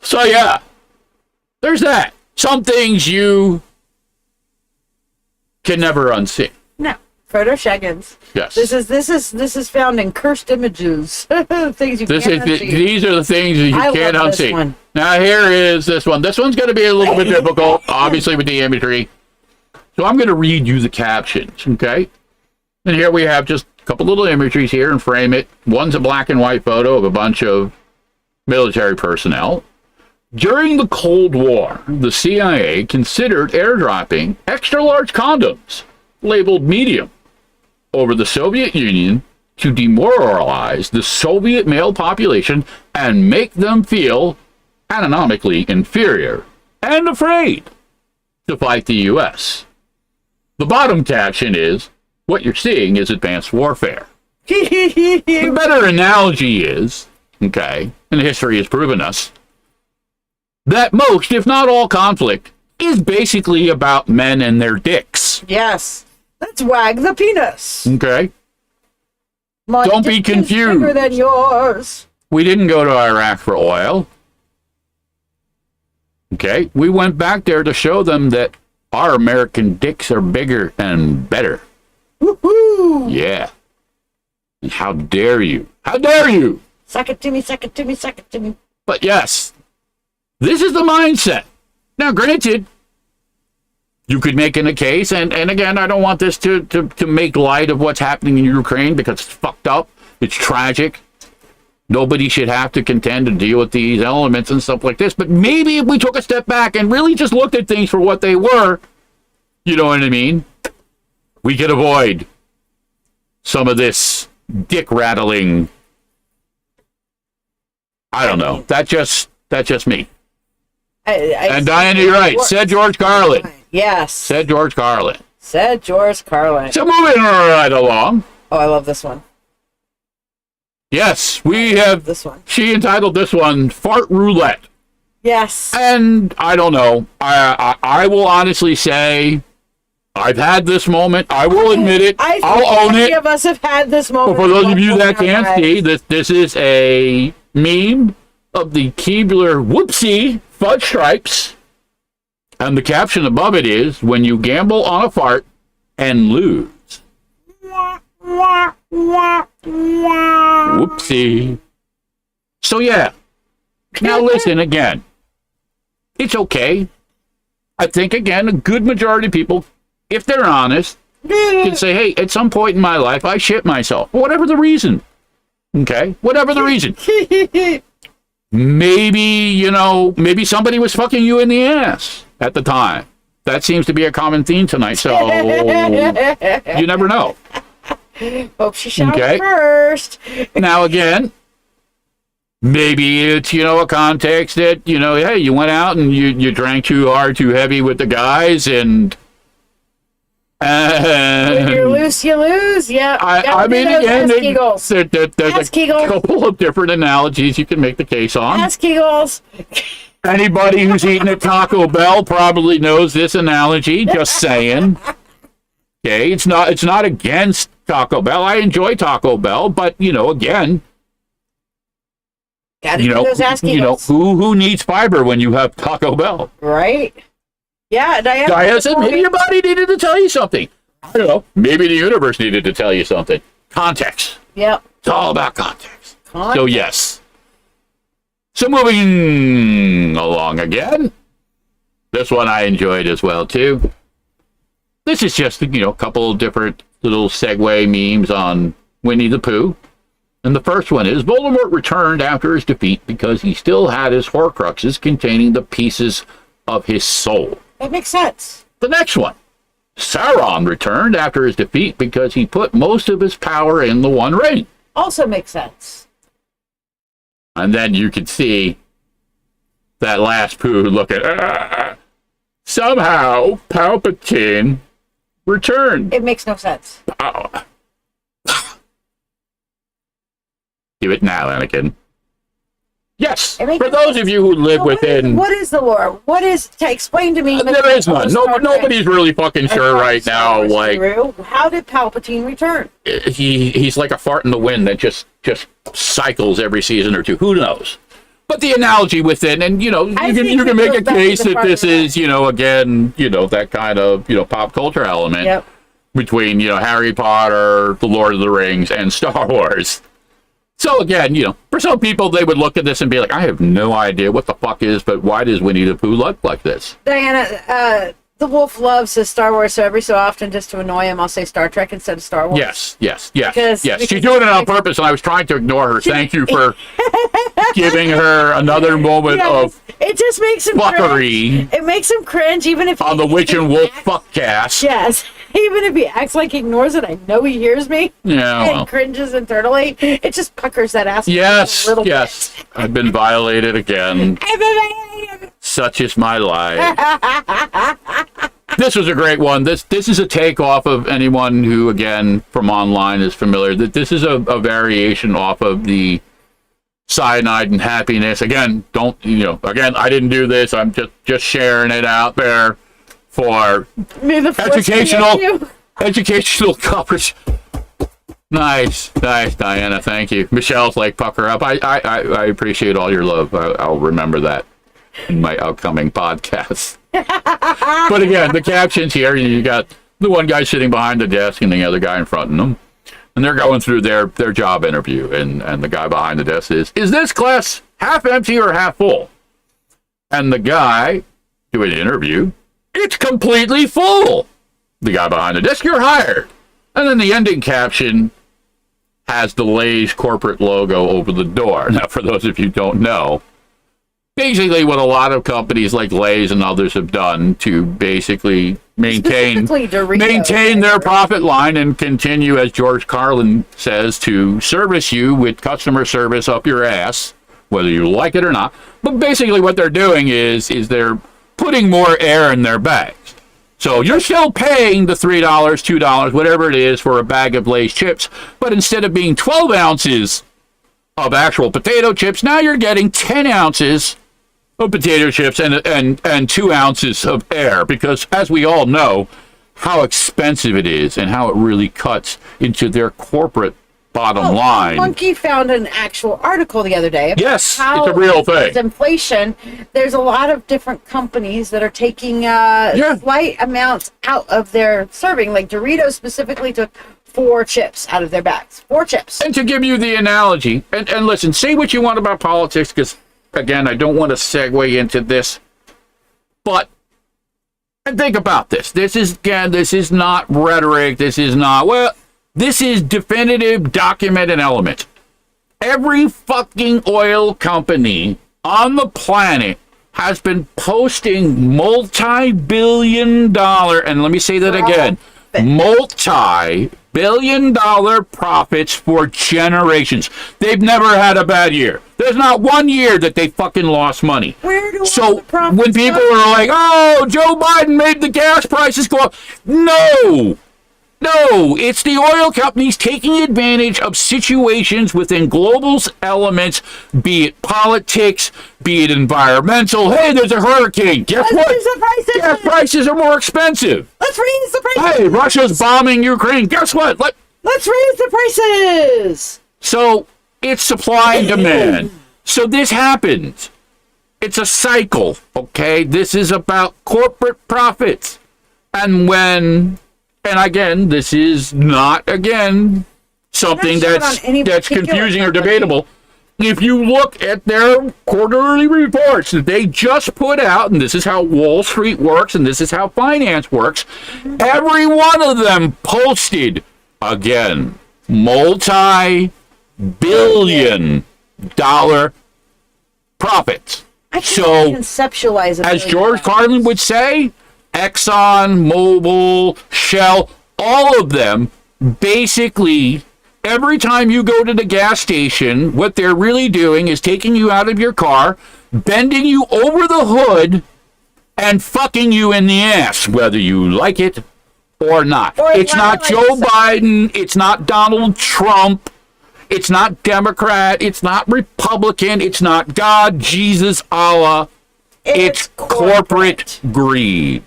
So yeah, there's that. Some things you can never unsee. No, Frodo Shaggins. Yes. This is found in cursed images. Things you can't unsee. These are the things that you can't love unsee. this one. Now here is this one. This one's going to be a little bit difficult, obviously, with the imagery. So I'm going to read you the captions, okay? And here we have just a couple little imageries here and frame it. One's a black and white photo of a bunch of military personnel. During the Cold War, the CIA considered airdropping extra-large condoms, labeled medium, over the Soviet Union to demoralize the Soviet male population and make them feel anatomically inferior and afraid to fight the U.S. The bottom caption is, what you're seeing is advanced warfare. The better analogy is, okay, and history has proven us, that most, if not all, conflict is basically about men and their dicks. Yes. Let's wag the penis. Okay? My Don't be dick is confused. bigger than yours. We didn't go to Iraq for oil. Okay? We went back there to show them that our American dicks are bigger and better. Woohoo! Yeah. And how dare you? How dare you? Suck it to me, suck it to me, suck it to me. But yes, this is the mindset. Now, granted, you could make in a case, and again, I don't want this to make light of what's happening in Ukraine because it's fucked up. It's tragic. Nobody should have to contend to deal with these elements and stuff like this. But maybe if we took a step back and really just looked at things for what they were, you know what I mean? We could avoid some of this dick rattling. I don't know. That's just me. And Diana, you're right. Said George Carlin. Yes. Said George Carlin. Said George Carlin. So moving right along. Oh, I love this one. Yes, we have. This one. She entitled this one "Fart Roulette." Yes. And I don't know. I will honestly say I've had this moment. I will admit it. I'll own it. Many of us have had this moment. But for those of you that can't see, this is a meme of the Keebler Whoopsie Fudge Stripes. And the caption above it is, when you gamble on a fart and lose. Whoopsie. So yeah. Now listen again. It's okay. I think, again, a good majority of people, if they're honest, can say, hey, at some point in my life, I shit myself. Whatever the reason. Okay? Whatever the reason. Maybe, maybe somebody was fucking you in the ass at the time. That seems to be a common theme tonight, so you never know. Hope she shot first. Now, again, maybe it's, a context that, hey, you went out and you drank too hard, too heavy with the guys, and when you're loose, you lose. Yeah. I mean, again, there's a Kegels. couple of different analogies you can make the case on. Ass Kegels. Anybody who's eaten at Taco Bell probably knows this analogy. Just saying. Okay, it's not against Taco Bell. I enjoy Taco Bell, but again, those ass Kegels. who needs fiber when you have Taco Bell? Right. Yeah, Diana said maybe your body needed to tell you something. I don't know. Maybe the universe needed to tell you something. Context. Yep. It's all about context. So yes. So moving along again. This one I enjoyed as well too. This is just a couple of different little segue memes on Winnie the Pooh. And the first one is, Voldemort returned after his defeat because he still had his Horcruxes containing the pieces of his soul. That makes sense. The next one. Sauron returned after his defeat because he put most of his power in the One Ring. Also makes sense. And then you can see that last Pooh looking. Somehow, Palpatine returned. It makes no sense. Do it now, Anakin. Yes, It makes for those of you who live within... What is the lore? What is... To explain to me... there is none. Nobody's really fucking sure right now. Like, how did Palpatine return? he's like a fart in the wind that just cycles every season or two. Who knows? But the analogy within, and you can make a case that this is, again, that kind of, pop culture element between, Harry Potter, The Lord of the Rings, and Star Wars. So again, for some people, they would look at this and be like, I have no idea what the fuck is, but why does Winnie the Pooh look like this? Diana, the wolf loves his Star Wars, so every so often, just to annoy him, I'll say Star Trek instead of Star Wars. Yes. Because She's doing it on purpose, and I was trying to ignore her. Thank you for giving her another moment of it just makes him fuckery. Cringe. It makes him cringe, even if on the Witch and Wolf fuckcast. Yes, even if he acts like he ignores it, I know he hears me. Yeah, and cringes internally. It just puckers that ass. Yes, a little yes. bit. I've been violated again. Such is my life. This was a great one. This is a takeoff of anyone who, again, from online is familiar. That this is a variation off of the cyanide and happiness. Again, again, I didn't do this. I'm just sharing it out there for educational coverage. Nice, Diana. Thank you. Michelle's like, pucker up. I appreciate all your love. I'll remember that in my upcoming podcasts. But again, the captions here, you got the one guy sitting behind the desk and the other guy in front of them. And they're going through their job interview. And the guy behind the desk is this class half empty or half full? And the guy doing the interview, it's completely full. The guy behind the desk, you're hired. And then the ending caption has the Lay's corporate logo over the door. Now, for those of you who don't know, basically what a lot of companies like Lay's and others have done to basically maintain their profit line and continue, as George Carlin says, to service you with customer service up your ass, whether you like it or not. But basically what they're doing is they're putting more air in their bags. So you're still paying the $3, $2, whatever it is for a bag of Lay's chips, but instead of being 12 ounces of actual potato chips, now you're getting 10 ounces of potato chips and 2 ounces of air, because as we all know how expensive it is and how it really cuts into their corporate bottom line. Monkey found an actual article the other day. Yes, it's a real thing. Inflation. There's a lot of different companies that are taking slight amounts out of their serving. Like Doritos specifically took 4 chips out of their bags. 4 chips. And to give you the analogy, and listen, say what you want about politics, because again, I don't want to segue into this, but think about this. This is not rhetoric. This is definitive, documented element. Every fucking oil company on the planet has been posting multi-billion-dollar, and let me say that again, multi-billion-dollar profits for generations. They've never had a bad year. There's not one year that they fucking lost money. So when people are like, oh, Joe Biden made the gas prices go up. No, it's the oil companies taking advantage of situations within global elements, be it politics, be it environmental. Hey, there's a hurricane. Guess what? Gas prices are more expensive. Let's raise the prices. Hey, Russia's bombing Ukraine. Guess what? Let's raise the prices. So it's supply and demand. So this happens. It's a cycle, okay? This is about corporate profits. And again, this is not, something that's confusing or debatable. If you look at their quarterly reports that they just put out, and this is how Wall Street works, and this is how finance works, every one of them posted, again, multi-billion-dollar profits. I can't conceptualize it. As George Carlin would say, Exxon, Mobil, Shell, all of them, basically, every time you go to the gas station, what they're really doing is taking you out of your car, bending you over the hood, and fucking you in the ass, whether you like it or not. It's not Joe Biden. It's not Donald Trump. It's not Democrat. It's not Republican. It's not God, Jesus, Allah. It's corporate greed.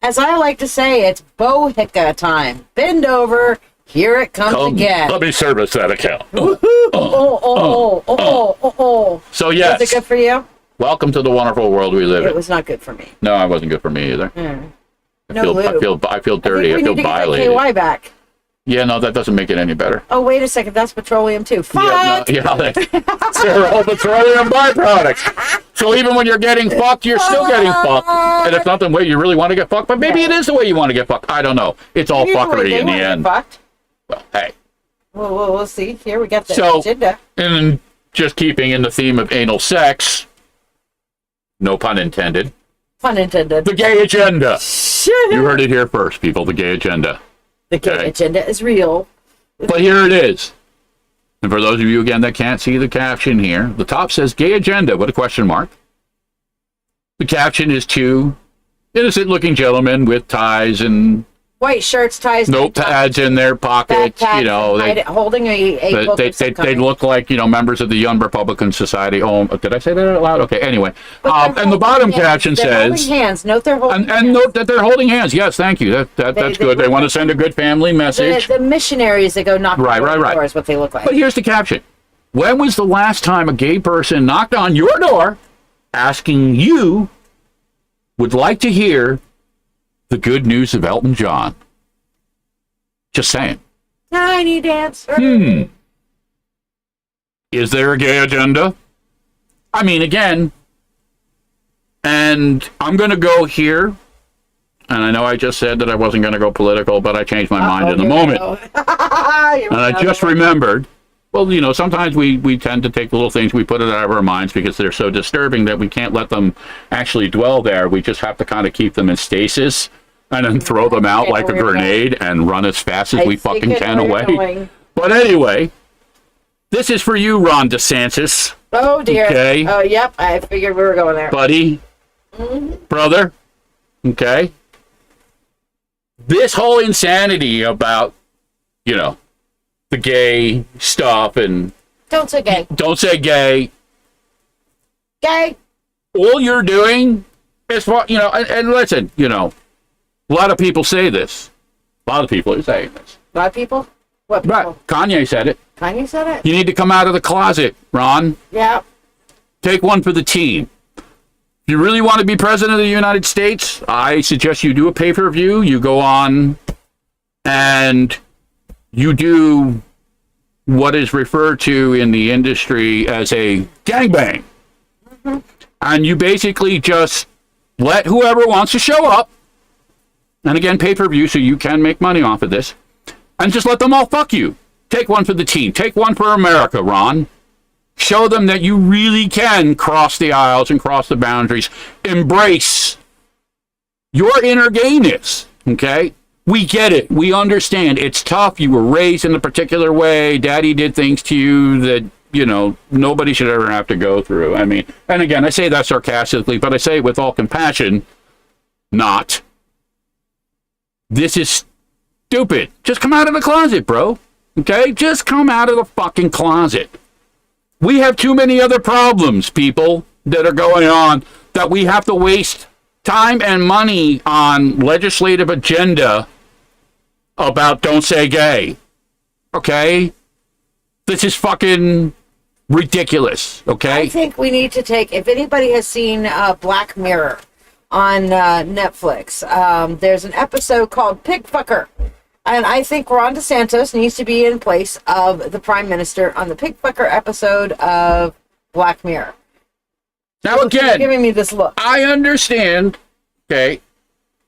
As I like to say, it's bohica time. Bend over. Here it comes again. Let me service that account. So, yes. Was it good for you? Welcome to the wonderful world we live in. It was not good for me. No, it wasn't good for me either. I feel dirty. I feel violated. KY back. Yeah, no, that doesn't make it any better. Oh, wait a second. That's petroleum too. Fuck! They're all petroleum byproducts. So even when you're getting fucked, you're still getting fucked. And it's not the way you really want to get fucked, but maybe it is the way you want to get fucked. I don't know. It's all fuckery in the end. Fucked. Well, hey. We'll see. Here we got the agenda. And just keeping in the theme of anal sex, no pun intended. Pun intended. The gay agenda. You heard it here first, people. The gay agenda. The gay agenda is real. But here it is. And for those of you, again, that can't see the caption here, the top says gay agenda with a question mark. The caption is two innocent-looking gentlemen with ties and white shirts, ties, notepads in their pockets. You know, holding a book. They look like, you know, members of the Young Republican Society. Oh, did I say that out loud? Okay. Anyway, and the bottom caption says, holding hands. Note they're holding hands. And note that they're holding hands. Yes, thank you. That's good. They want to send a good family message. The missionaries that go knocking on doors, what they look like. But here's the caption: when was the last time a gay person knocked on your door, asking you would like to hear the good news of Elton John? Just saying. Tiny dancer. Is there a gay agenda? I mean, again, and I'm going to go here, and I know I just said that I wasn't going to go political, but I changed my mind in the moment. And I just remembered, well, you know, sometimes we tend to take little things, we put it out of our minds because they're so disturbing that we can't let them actually dwell there. We just have to kind of keep them in stasis and then throw them out like a grenade and run as fast as we fucking can away. But anyway, this is for you, Ron DeSantis. Oh, dear. Okay. Oh, yep. I figured we were going there. Buddy. Brother. Okay. This whole insanity about, you know, the gay stuff and... Don't say gay. Don't say gay. Gay. All you're doing is, you know, and listen, you know, a lot of people say this. A lot of people are saying this. A lot of people? What people? Right. Kanye said it. Kanye said it? You need to come out of the closet, Ron. Yeah. Take one for the team. If you really want to be president of the United States, I suggest you do a pay-per-view. You go on and you do what is referred to in the industry as a gangbang. And you basically just let whoever wants to show up, and again, pay-per-view, so you can make money off of this, and just let them all fuck you. Take one for the team. Take one for America, Ron. Show them that you really can cross the aisles and cross the boundaries. Embrace your inner gayness, okay? We get it. We understand. It's tough. You were raised in a particular way. Daddy did things to you that, you know, nobody should ever have to go through. I mean, and again, I say that sarcastically, but I say it with all compassion. Not. This is stupid. Just come out of the closet, bro. Okay? Just come out of the fucking closet. We have too many other problems, people, that are going on that we have to waste time and money on legislative agenda about don't say gay. Okay? This is fucking ridiculous. Okay? I think we need to take, if anybody has seen Black Mirror on Netflix, there's an episode called Pig Fucker. And I think Ron DeSantis needs to be in place of the Prime Minister on the Pig Fucker episode of Black Mirror. Now again, you're giving me this look. I understand, okay,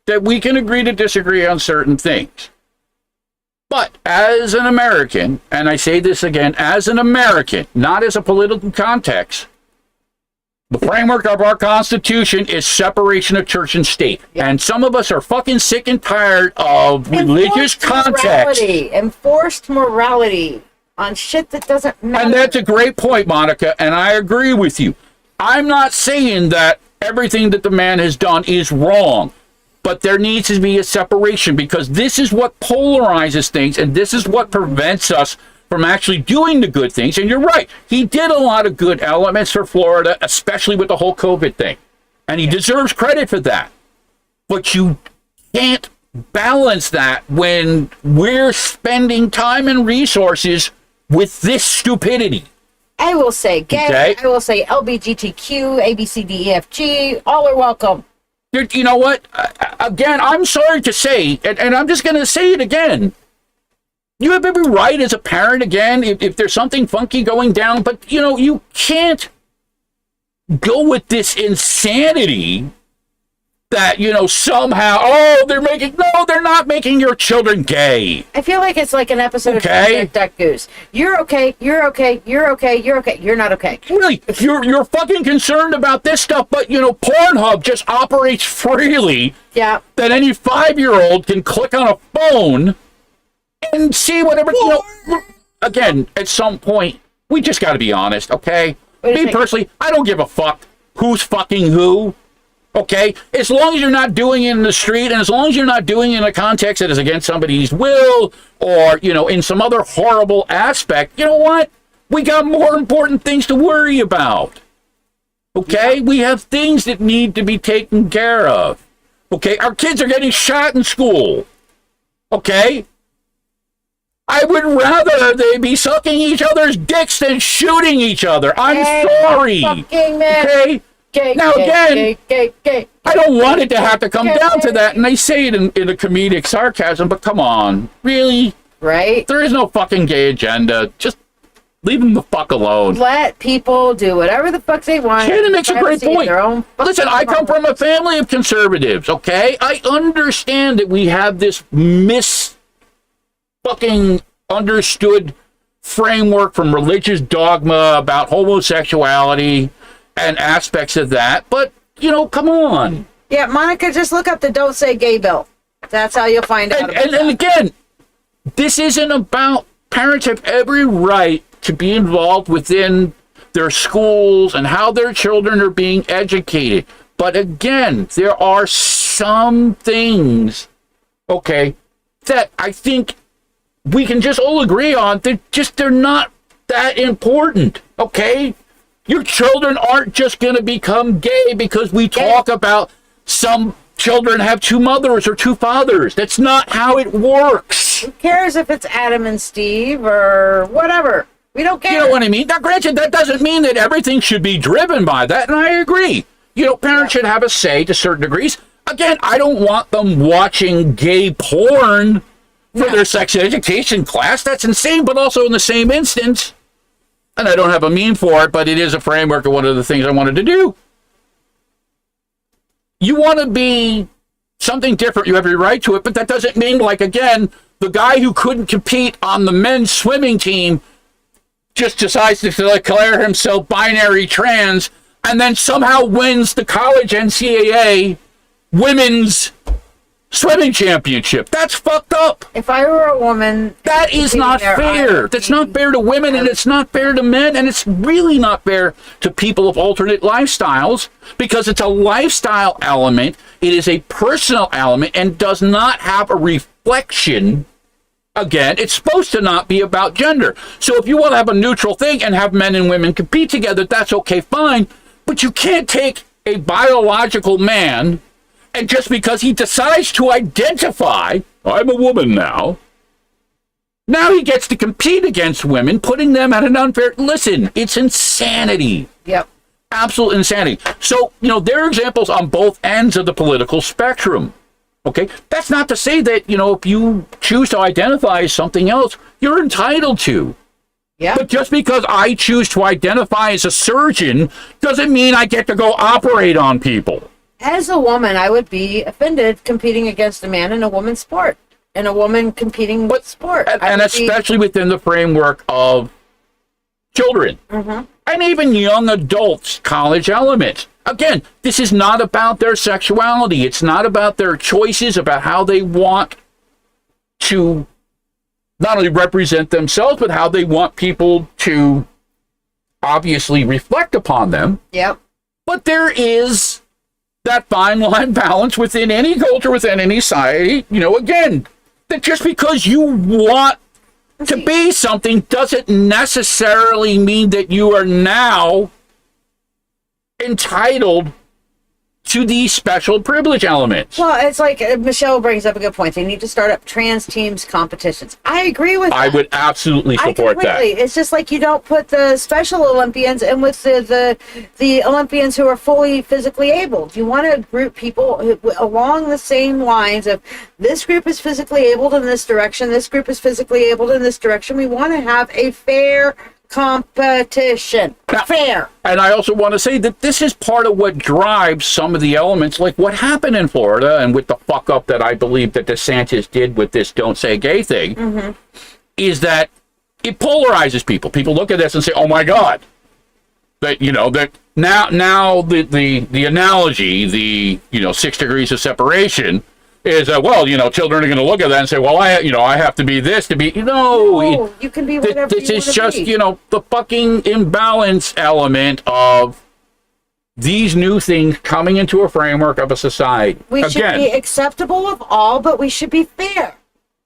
that we can agree to disagree on certain things. But as an American, and I say this again, as an American, not as a political context, the framework of our Constitution is separation of church and state. Yep. And some of us are fucking sick and tired of religious context. Enforced morality on shit that doesn't matter. And that's a great point, Monica, and I agree with you. I'm not saying that everything that the man has done is wrong, but there needs to be a separation because this is what polarizes things, and this is what prevents us from actually doing the good things. And you're right, he did a lot of good elements for Florida, especially with the whole COVID thing. And he deserves credit for that. But you can't balance that when we're spending time and resources with this stupidity. I will say gay, Okay. I will say LGBTQ, ABCDEFG, all are welcome. You know what? Again, I'm sorry to say, and I'm just going to say it again. You have every right as a parent, again, if there's something funky going down, but, you know, you can't go with this insanity that, you know, somehow, they're not making your children gay. I feel like it's like an episode Okay. of Duck Goose. You're okay, you're okay, you're okay, you're okay, you're not okay. Really, you're fucking concerned about this stuff, but, you know, Pornhub just operates freely. Yeah. That any 5-year-old can click on a phone and see whatever, you know. Look, again, at some point, we just got to be honest, okay? Me personally, I don't give a fuck who's fucking who, okay? As long as you're not doing it in the street, and as long as you're not doing it in a context that is against somebody's will, or, you know, in some other horrible aspect, you know what? We got more important things to worry about, okay? We have things that need to be taken care of, okay? Our kids are getting shot in school, okay? I would rather they be sucking each other's dicks than shooting each other. I'm sorry. Fucking man. Okay? Gay, Now, again, gay. I don't want it to have to come down to that, and they say it in a comedic sarcasm, but come on. Really? Right? There is no fucking gay agenda. Just leave them the fuck alone. Let people do whatever the fuck they want. Shannon makes a great point. Listen, I come from a family of conservatives, okay? I understand that we have this fucking understood framework from religious dogma about homosexuality and aspects of that, but, you know, come on. Yeah, Monica, just look up the Don't Say Gay bill. That's how you'll find out. And again, this isn't about parents have every right to be involved within their schools and how their children are being educated. But again, there are some things, okay, that I think we can just all agree on. They're not that important, okay? Your children aren't just going to become gay because we talk about some children have two mothers or two fathers. That's not how it works. Who cares if it's Adam and Steve or whatever? We don't care. You know what I mean? Now, granted, that doesn't mean that everything should be driven by that, and I agree. You know, parents should have a say to certain degrees. Again, I don't want them watching gay porn for their sex education class. That's insane, but also in the same instance, and I don't have a meme for it, but it is a framework of one of the things I wanted to do. You want to be something different, you have your right to it, but that doesn't mean, like, again, the guy who couldn't compete on the men's swimming team just decides to declare himself binary trans and then somehow wins the college NCAA women's swimming championship. That's fucked up. If I were a woman, that is not fair. That's not fair to women, and it's not fair to men, and it's really not fair to people of alternate lifestyles, because it's a lifestyle element, it is a personal element, and does not have a reflection. Again, it's supposed to not be about gender. So if you want to have a neutral thing and have men and women compete together, that's okay, fine, but you can't take a biological man and just because he decides to identify, I'm a woman now he gets to compete against women, putting them at an unfair... Listen, it's insanity. Yep. Absolute insanity. So, you know, there are examples on both ends of the political spectrum. Okay? That's not to say that, you know, if you choose to identify as something else, you're entitled to. Yeah. But just because I choose to identify as a surgeon doesn't mean I get to go operate on people. As a woman, I would be offended competing against a man in a woman's sport, and a woman competing with sport. And especially within the framework of children. Mm-hmm. And even young adults, college elements. Again, this is not about their sexuality. It's not about their choices, about how they want to not only represent themselves, but how they want people to obviously reflect upon them. Yep. But there is that fine line balance within any culture, within any society, you know, again, that just because you want To be something doesn't necessarily mean that you are now entitled to these special privilege elements. Well, it's like Michelle brings up a good point. They need to start up trans teams competitions. I agree with that. I would absolutely support that. It's just like you don't put the special Olympians in with the Olympians who are fully physically able. You want to group people along the same lines of this group is physically abled in this direction, this group is physically abled in this direction. We want to have a fair competition. Now, fair. And I also want to say that this is part of what drives some of the elements, like what happened in Florida and with the fuck up that I believe that DeSantis did with this "don't say gay" thing, is that it polarizes people. People look at this and say, "Oh my God," that that now the analogy, the 6 degrees of separation. Is children are going to look at that and say, well, I have to be this to be, No, you can be whatever this you is want just, to be. The fucking imbalance element of these new things coming into a framework of a society. We should be acceptable of all, but we should be fair.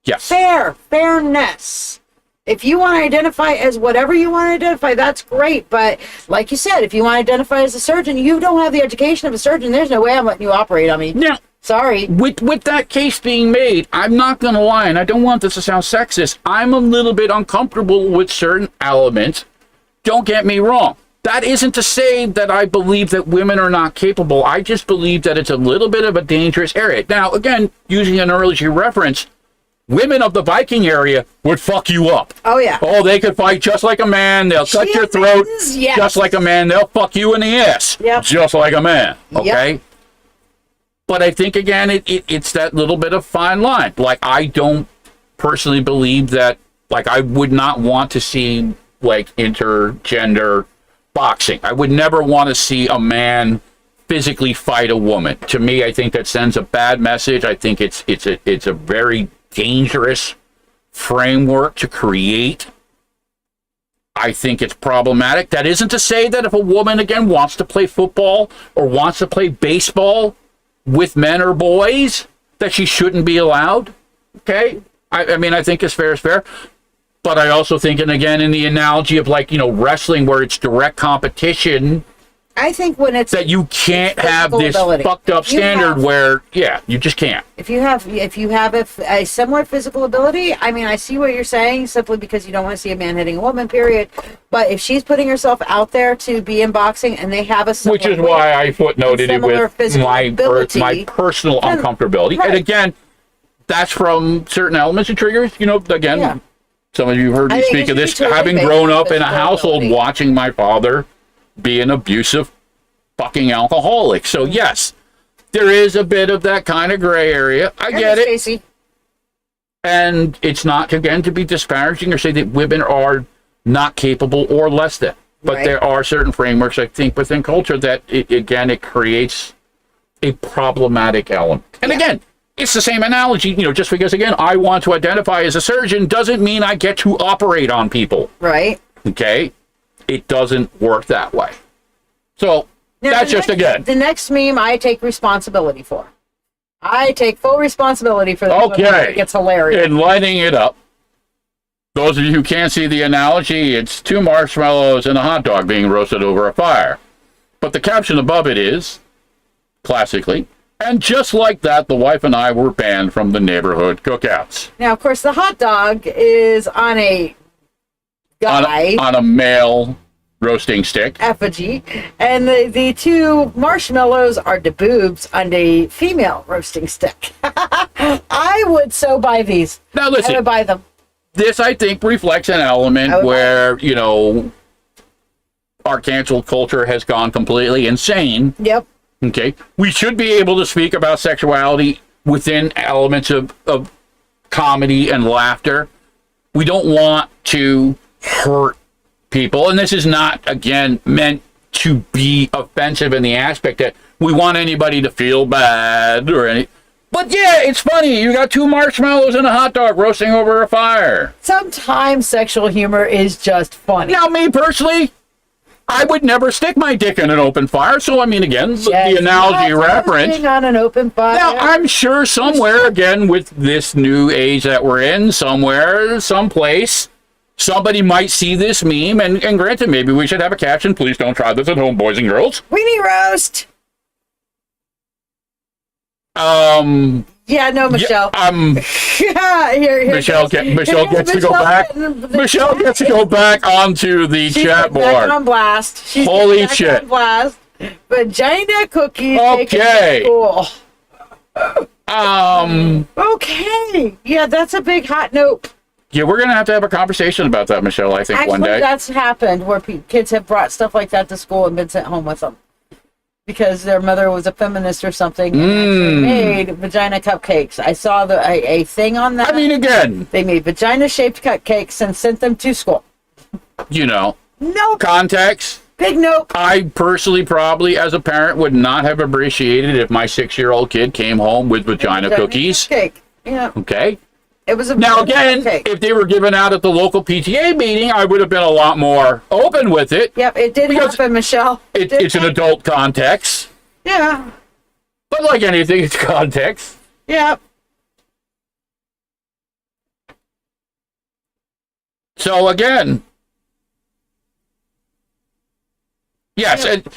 Yes. Fairness. If you want to identify as whatever you want to identify, that's great. But like you said, if you want to identify as a surgeon, you don't have the education of a surgeon. There's no way I'm letting you operate on me. Now, sorry. With that case being made, I'm not going to lie, and I don't want this to sound sexist. I'm a little bit uncomfortable with certain elements. Don't get me wrong. That isn't to say that I believe that women are not capable. I just believe that it's a little bit of a dangerous area. Now, again, using an earlier reference, women of the Viking area would fuck you up. Oh, yeah. Oh, they could fight just like a man. They'll cut your throat just like a man. They'll fuck you in the ass just like a man. Okay? Yep. But I think, again, it's that little bit of fine line. Like, I don't personally believe that, like, I would not want to see, like, intergender boxing. I would never want to see a man physically fight a woman. To me, I think that sends a bad message. I think it's a very dangerous framework to create. I think it's problematic. That isn't to say that if a woman, again, wants to play football or wants to play baseball with men or boys, that she shouldn't be allowed. Okay? I mean, I think it's fair is fair. But I also think, and again, in the analogy of, like, wrestling where it's direct competition, I think when it's that you can't have this fucked up standard where you just can't. If you have a similar physical ability, I mean, I see what you're saying, simply because you don't want to see a man hitting a woman, period. But if she's putting herself out there to be in boxing and they have a similar, which is why I footnoted it with my personal uncomfortability. Right. And again, that's from certain elements and triggers. Again, some of you heard me speak of this, totally having grown up in a household watching my father be an abusive fucking alcoholic. So yes, there is a bit of that kind of gray area. I get it. Stacey. And it's not, again, to be disparaging or say that women are not capable or less than. But there are certain frameworks, I think, within culture that, it creates a problematic element. And again, it's the same analogy, just because, again, I want to identify as a surgeon doesn't mean I get to operate on people. Right. Okay? It doesn't work that way. So, now, that's just, again. The next meme I take responsibility for. I take full responsibility for that. Okay. It's hilarious. In lighting it up, those of you who can't see the analogy, it's 2 marshmallows and a hot dog being roasted over a fire. But the caption above it is, classically, and just like that, the wife and I were banned from the neighborhood cookouts. Now, of course, the hot dog is on a guy. On a male roasting stick. Effigy. And the 2 marshmallows are the boobs on a female roasting stick. I would so buy these. Now, listen. I would buy them. This, I think, reflects an element where, our cancel culture has gone completely insane. Yep. Okay. We should be able to speak about sexuality within elements of comedy and laughter. We don't want to hurt people. And this is not, again, meant to be offensive in the aspect that we want anybody to feel bad or any. But yeah, it's funny. You got 2 marshmallows and a hot dog roasting over a fire. Sometimes sexual humor is just funny. Now, me personally, I would never stick my dick in an open fire. So, I mean, again, the analogy reference. On an open fire. Now, I'm sure somewhere, again, with this new age that we're in, somewhere, someplace, somebody might see this meme. And granted, maybe we should have a caption. Please don't try this at home, boys and girls. Weenie roast. Yeah, no, Michelle. Here, Michelle gets to go back. Michelle gets to go back onto the chat board. Back on blast. She's Holy shit! On blast. Vagina cookies. Okay. Cool. Okay. Yeah, that's a big hot note. Yeah, we're gonna have to have a conversation about that, Michelle. I think one day. That's happened where kids have brought stuff like that to school and been sent home with them. Because their mother was a feminist or something, and they made vagina cupcakes. I saw a thing on that. I mean, again, they made vagina-shaped cupcakes and sent them to school. Nope. Context. Big nope. I personally, probably as a parent, would not have appreciated if my 6-year-old kid came home with vagina cookies. Cake. Yeah. Okay. It was a now again, if they were given out at the local PTA meeting, I would have been a lot more open with it. Yep, it did happen, Michelle. It's an adult context. Yeah. But like anything, it's context. Yep. So again, yes, and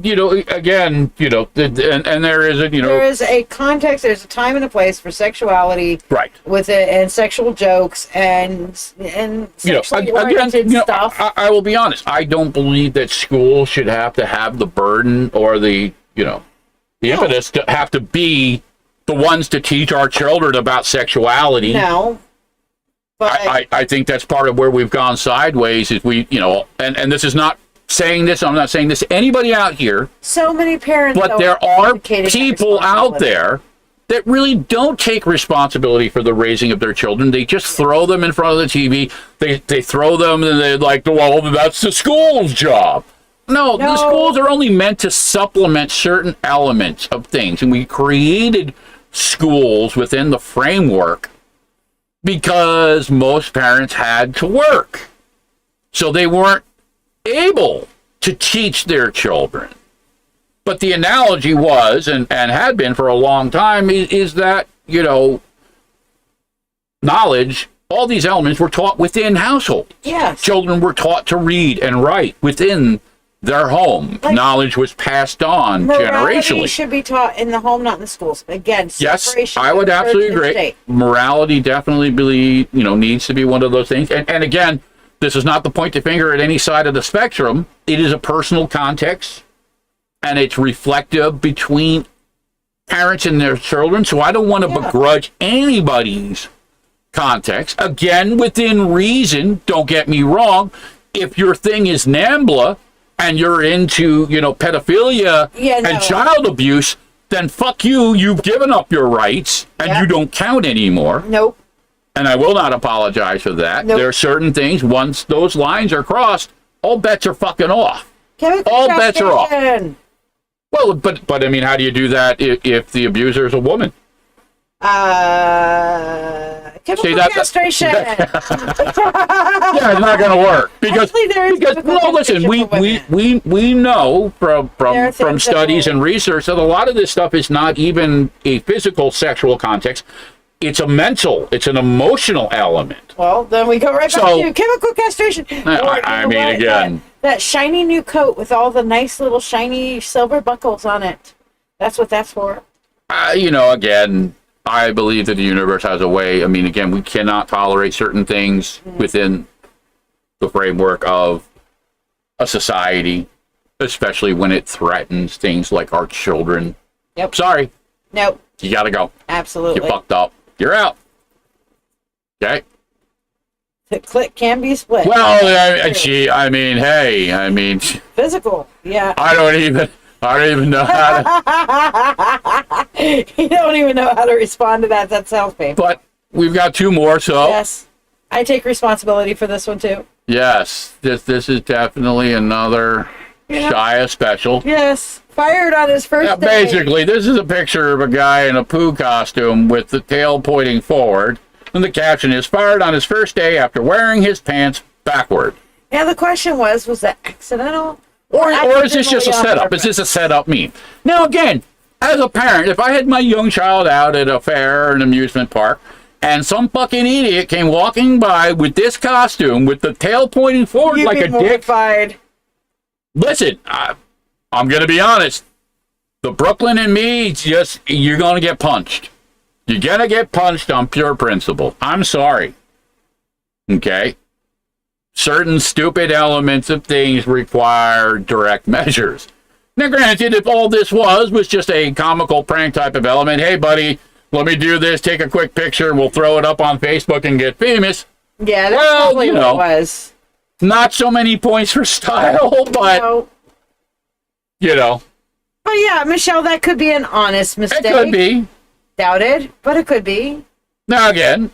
again, and there is there is a context, there's a time and a place for sexuality, right? With it and sexual jokes and sexually oriented stuff. I will be honest. I don't believe that schools should have to have the burden or the impetus to have to be the ones to teach our children about sexuality. No. But I think that's part of where we've gone sideways. Is and this is not saying this. I'm not saying this to anybody out here. So many parents. But there are people out there that really don't take responsibility for the raising of their children. They just throw them in front of the TV. They throw them and they're like, well, that's the school's job. No, the schools are only meant to supplement certain elements of things. And we created schools within the framework because most parents had to work. So they weren't able to teach their children. But the analogy was, and had been for a long time, is that, knowledge, all these elements were taught within households. Yes. Children were taught to read and write within their home. Knowledge was passed on generationally. Should be taught in the home, not in the schools. Again, yes, I would absolutely agree. Morality definitely needs to be one of those things. And again, this is not the point to finger at any side of the spectrum. It is a personal context, and it's reflective between parents and their children. So I don't want to begrudge anybody's context. Again, within reason, don't get me wrong. If your thing is NAMBLA and you're into, pedophilia and child abuse, then fuck you. You've given up your rights, and you don't count anymore. Nope. And I will not apologize for that. Nope. There are certain things, once those lines are crossed, all bets are fucking off. All bets are off. Well, but I mean, how do you do that if the abuser is a woman? Chemical castration. Yeah, it's not going to work because listen, we know from studies and research that a lot of this stuff is not even a physical sexual context. It's a mental, it's an emotional element. Well, then we go right back to chemical castration. I mean, again, that shiny new coat with all the nice little shiny silver buckles on it. That's what that's for. Again, I believe that the universe has a way. I mean, again, we cannot tolerate certain things within the framework of a society, especially when it threatens things like our children. Yep. Sorry. Nope. You got to go. Absolutely. You fucked up. You're out. Okay. The click can be split. Well, physical. Yeah. I don't even know how to. You don't even know how to respond to that. That sounds painful. But we've got two more, so. Yes. I take responsibility for this one, too. Yes. This is definitely another Shiya special. Yes. Fired on his first day. Basically, this is a picture of a guy in a poo costume with the tail pointing forward. And the caption is, fired on his first day after wearing his pants backward. Yeah, the question was that accidental? Or is this just a setup? Is this a setup meme? Now, again, as a parent, if I had my young child out at a fair or an amusement park, and some fucking idiot came walking by with this costume, with the tail pointing forward You'd like be a mortified. dick. Listen, I'm going to be honest. The Brooklyn in me, you're going to get punched. You're going to get punched on pure principle. I'm sorry. Okay? Certain stupid elements of things require direct measures. Now, granted, if all this was just a comical prank type of element, hey, buddy, let me do this, take a quick picture, we'll throw it up on Facebook and get famous. Yeah, that's probably what it was. Not so many points for style, but, you know. But yeah, Michelle, that could be an honest mistake. It could be. Doubted, but it could be. Now, again,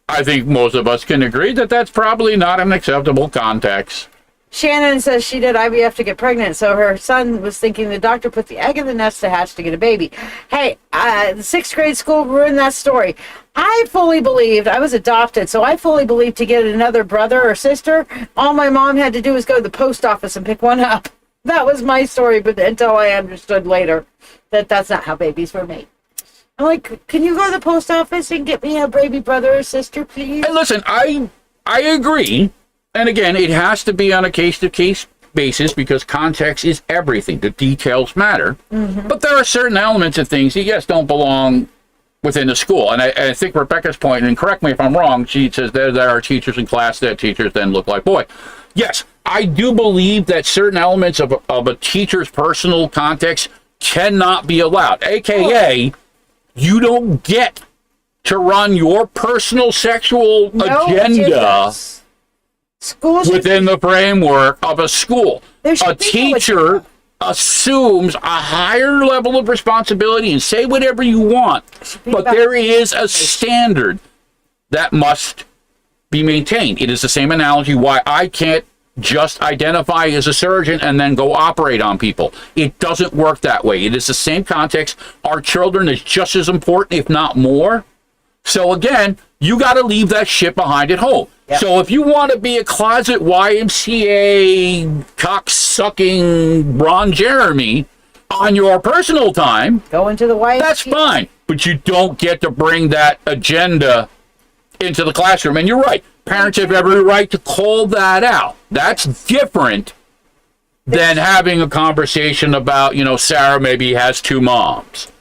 I think most of us can agree that that's probably not an acceptable context. Shannon says she did IVF to get pregnant, so her son was thinking the doctor put the egg in the nest to hatch to get a baby. Hey, the 6th grade school ruined that story. I fully believed, I was adopted, so I fully believed to get another brother or sister, all my mom had to do was go to the post office and pick one up. That was my story, but until I understood later that that's not how babies were made. I'm like, can you go to the post office and get me a baby brother or sister, please? And listen, I agree. And again, it has to be on a case-to-case basis because context is everything. The details matter. Mm-hmm. But there are certain elements of things that, yes, don't belong within the school. And I think Rebecca's point, and correct me if I'm wrong, she says there are teachers in class that teachers then look like boy. Yes, I do believe that certain elements of a teacher's personal context cannot be allowed. AKA, you don't get to run your personal sexual agenda within the framework of a school. A teacher assumes a higher level of responsibility and say whatever you want, but there is a standard that must be maintained. It is the same analogy why I can't just identify as a surgeon and then go operate on people. It doesn't work that way. It is the same context. Our children is just as important, if not more. So again, you got to leave that shit behind at home. Yep. So if you want to be a closet YMCA cock-sucking Ron Jeremy on your personal time, go into the YMCA. That's fine. But you don't get to bring that agenda into the classroom. And you're right. Parents have every right to call that out. That's different than having a conversation about, Sarah maybe has 2 moms.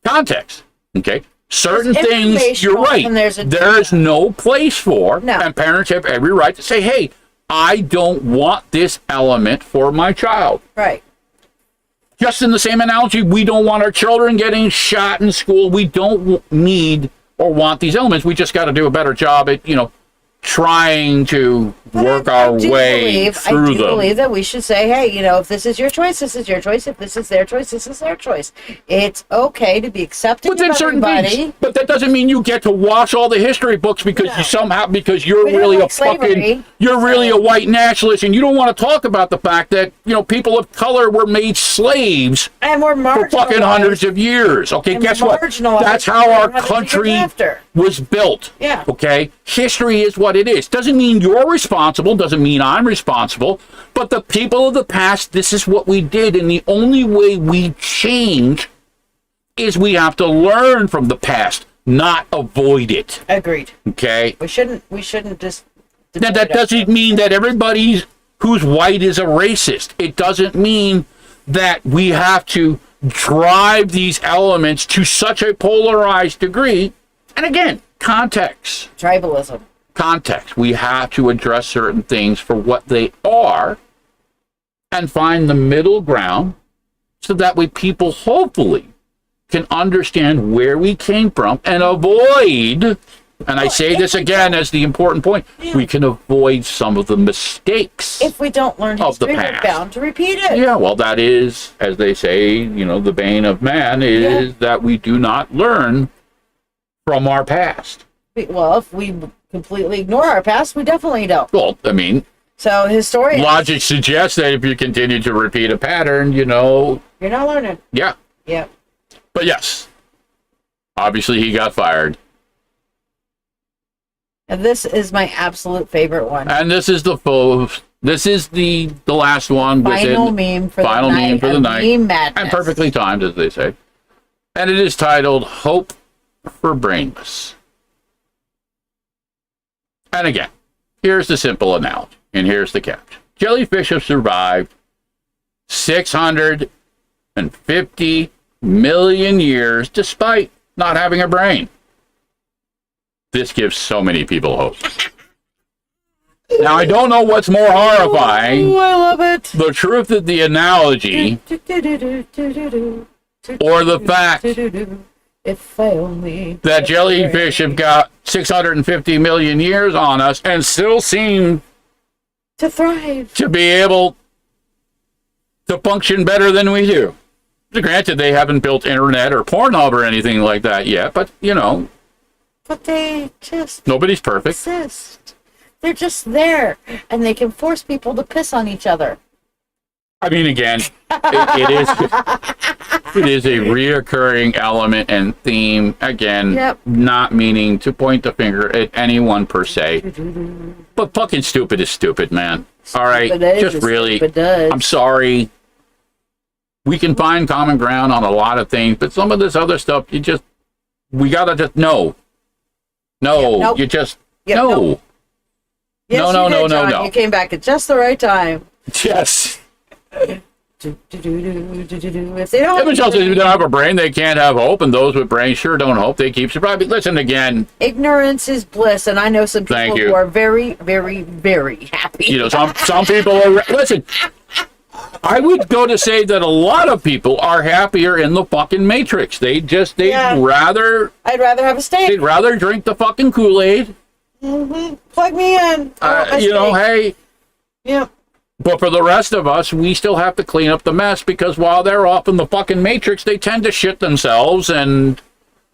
Context. Okay? Certain things, you're right, there is no place for, and parents have every right to say, hey, I don't want this element for my child. Right. Just in the same analogy, we don't want our children getting shot in school. We don't need or want these elements. We just got to do a better job at, trying to work our way through them. I do believe that we should say, hey, if this is your choice, this is your choice. If this is their choice, this is their choice. It's okay to be accepted by everybody. Things, but that doesn't mean you get to wash all the history books because you're really a white nationalist and you don't want to talk about the fact that, people of color were made slaves and were for fucking hundreds of years. Okay, guess what? That's how our country was built. Yeah. Okay? History is what it is. Doesn't mean you're responsible, doesn't mean I'm responsible, but the people of the past, this is what we did, and the only way we change is we have to learn from the past, not avoid it. Agreed. Okay? We shouldn't just... Now, that doesn't mean that everybody who's white is a racist. It doesn't mean that we have to drive these elements to such a polarized degree. And again, context. Tribalism. Context. We have to address certain things for what they are and find the middle ground so that way people hopefully can understand where we came from and avoid, and I say this again as the important point, we can avoid some of the mistakes. If we don't learn history, we're bound to repeat it. Yeah, well, that is, as they say, the bane of man is that we do not learn from our past. Well, if we completely ignore our past, we definitely don't. Well, I mean, so historians... Logic suggests that if you continue to repeat a pattern, you're not learning. Yeah. Yeah. But yes, obviously he got fired. And this is my absolute favorite one. And this is the last one. Final meme for final the meme night. for the night. Meme madness. And perfectly timed, as they say. And it is titled Hope for Brainless. And again, here's the simple analogy, and here's the caption. Jellyfish have survived 650 million years despite not having a brain. This gives so many people hope. Now, I don't know what's more horrifying. Oh, I love it. The truth of the analogy or the fact if I only that jellyfish have got 650 million years on us and still seem to thrive, to be able to function better than we do. Granted, they haven't built internet or Pornhub or anything like that yet, but, you know. But they just nobody's perfect. exist. They're just there, and they can force people to piss on each other. I mean, again, it is a reoccurring element and theme. Again, not meaning to point the finger at anyone per se, but fucking stupid is stupid, man. All right, just really, I'm sorry. We can find common ground on a lot of things, but some of this other stuff, we gotta just no. You just no. Yes, no. You came back at just the right time. Yes. If they don't have a brain, they can't have hope, and those with brains sure don't hope. They keep surviving. Listen again. Ignorance is bliss, and I know some people who are very, very, very happy. You know, some people are. Listen, I would go to say that a lot of people are happier in the fucking Matrix. I'd rather have a steak. They'd rather drink the fucking Kool-Aid. Mm-hmm. Plug me in. Hey. Yep. But for the rest of us, we still have to clean up the mess because while they're off in the fucking Matrix, they tend to shit themselves and...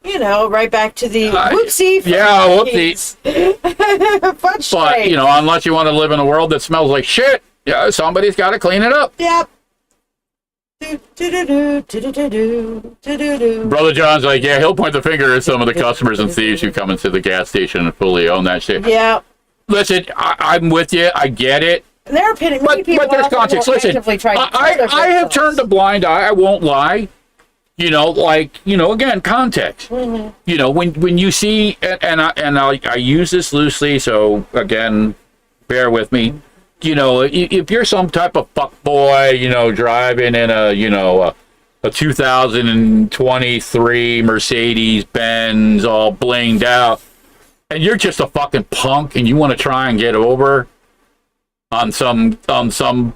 right back to the whoopsie. Yeah, whoopsie. But, unless you want to live in a world that smells like shit, somebody's got to clean it up. Yep. Brother John's like, he'll point the finger at some of the customers and thieves who come into the gas station and fully own that shit. Yeah. Listen, I'm with you. I get it. There are many people but there's context. Listen, I have turned a blind eye. I won't lie. Again, context. Mm-hmm. When you see, and I use this loosely, so again, bear with me. If you're some type of fuckboy, driving in a 2023 Mercedes Benz all blinged out, and you're just a fucking punk, and you want to try and get over on some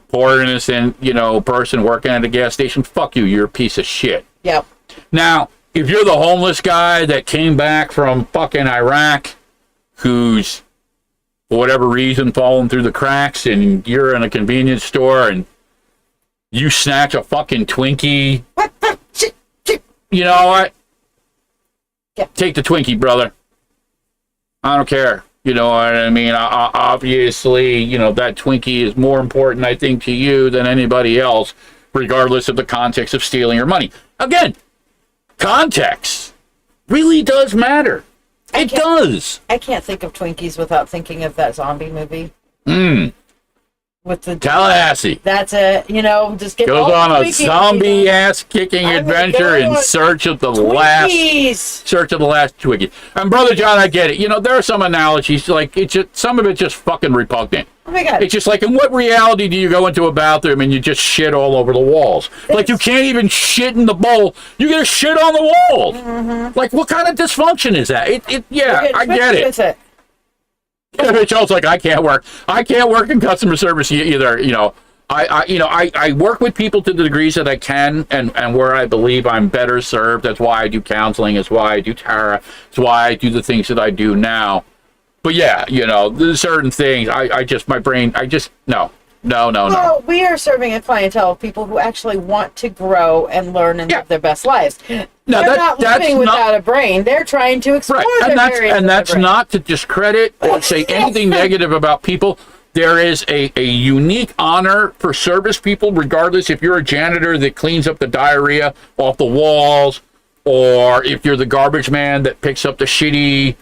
poor innocent, person working at a gas station, fuck you, you're a piece of shit. Yep. Now, if you're the homeless guy that came back from fucking Iraq, who's, for whatever reason, falling through the cracks, and you're in a convenience store, and you snatch a fucking Twinkie, you know what? Yeah. Take the Twinkie, brother. I don't care. You know what I mean? Obviously, that Twinkie is more important, I think, to you than anybody else, regardless of the context of stealing your money. Again, context really does matter. It does. I can't think of Twinkies without thinking of that zombie movie. With the Tallahassee. That's it. Just get goes on a zombie ass kicking adventure in search of the last Twinkie. And Brother John, I get it. There are some analogies like some of it just fucking repugnant. Oh my God. It's just like, in what reality do you go into a bathroom and you just shit all over the walls? Like, you can't even shit in the bowl. You're gonna shit on the walls. Mm-hmm. Like, what kind of dysfunction is that? I get it. It's also like, I can't work in customer service either. I work with people to the degrees that I can, and where I believe I'm better served. That's why I do counseling. That's why I do Tara. That's why I do the things that I do now. But there's certain things no. Well, we are serving a clientele of people who actually want to grow and learn and live their best lives. They're not living without a brain. They're trying to explore their brain. And that's not to discredit or say anything negative about people. There is a unique honor for service people, regardless if you're a janitor that cleans up the diarrhea off the walls, or if you're the garbage man that picks up the shitty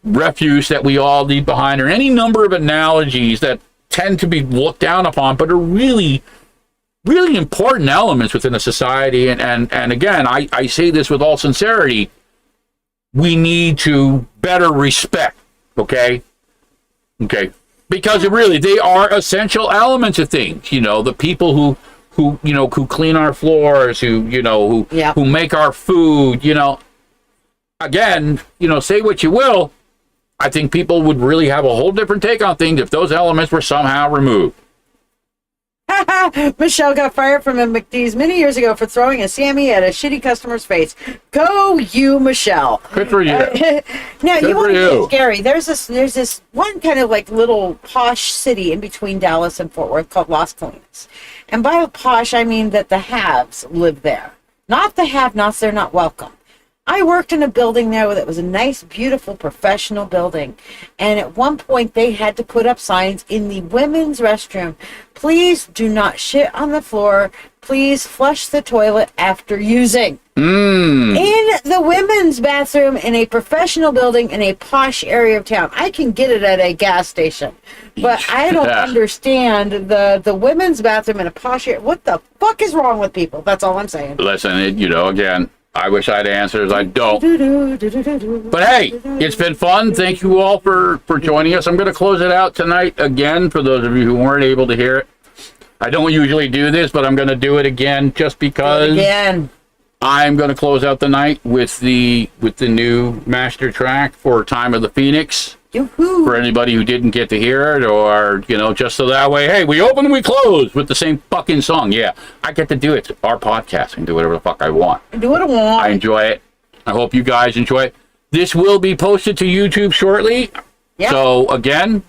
refuse that we all leave behind, or any number of analogies that tend to be looked down upon, but are really, really important elements within a society. And again, I say this with all sincerity, we need to better respect, okay? Okay. Because they are essential elements of things. You know, the people who clean our floors, who make our food, again, say what you will. I think people would really have a whole different take on things if those elements were somehow removed. Michelle got fired from a McDee's many years ago for throwing a Sammy at a shitty customer's face. Go you, Michelle. Good for you. Now, you want to be scary. There's this one kind of like little posh city in between Dallas and Fort Worth called Las Colinas. And by posh, I mean that the haves live there. Not the have-nots, they're not welcome. I worked in a building there that was a nice, beautiful, professional building. And at one point, they had to put up signs in the women's restroom. Please do not shit on the floor. Please flush the toilet after using. In the women's bathroom in a professional building in a posh area of town. I can get it at a gas station. But I don't understand the women's bathroom in a posh area. What the fuck is wrong with people? That's all I'm saying. Listen, again, I wish I had answers. I don't. But hey, it's been fun. Thank you all for joining us. I'm going to close it out tonight again for those of you who weren't able to hear it. I don't usually do this, but I'm going to do it again just because. I'm going to close out the night with the new master track for Time of the Phoenix. Yoo-hoo. For anybody who didn't get to hear it, or, just so that way, hey, we open and we close with the same fucking song. Yeah, I get to do it. It's our podcast. I can do whatever the fuck I want. Do what I want. I enjoy it. I hope you guys enjoy it. This will be posted to YouTube shortly. Yep. So, again,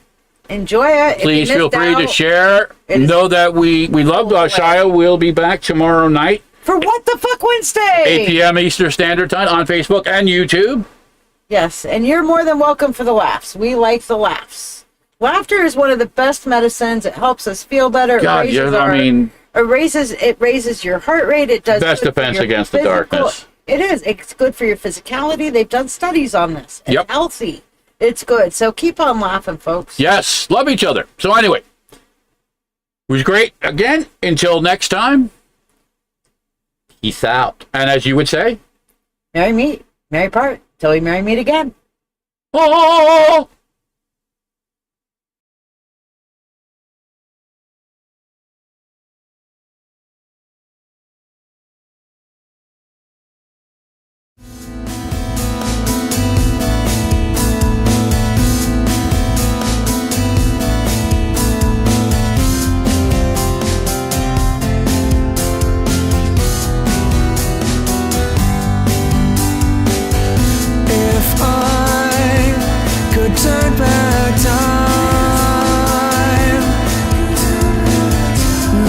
enjoy it. Please feel free to share. Know that we love Shiya. We'll be back tomorrow night. For What the Fuck Wednesday? 8 p.m. Eastern Standard Time on Facebook and YouTube. Yes, and you're more than welcome for the laughs. We like the laughs. Laughter is one of the best medicines. It helps us feel better. It raises your heart rate. It does best defense against the darkness. It is. It's good for your physicality. They've done studies on this. It's healthy. It's good. So keep on laughing, folks. Yes, love each other. So anyway, it was great. Again, until next time, peace out. And as you would say, merry meet, merry part. Till we merry meet again. Oh! Turn back time,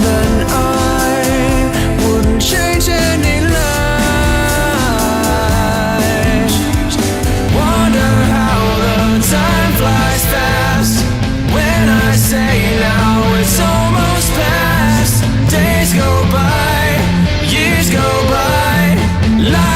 then I wouldn't change any life. Wonder how the time flies fast. When I say now it's almost past. Days go by, years go by, life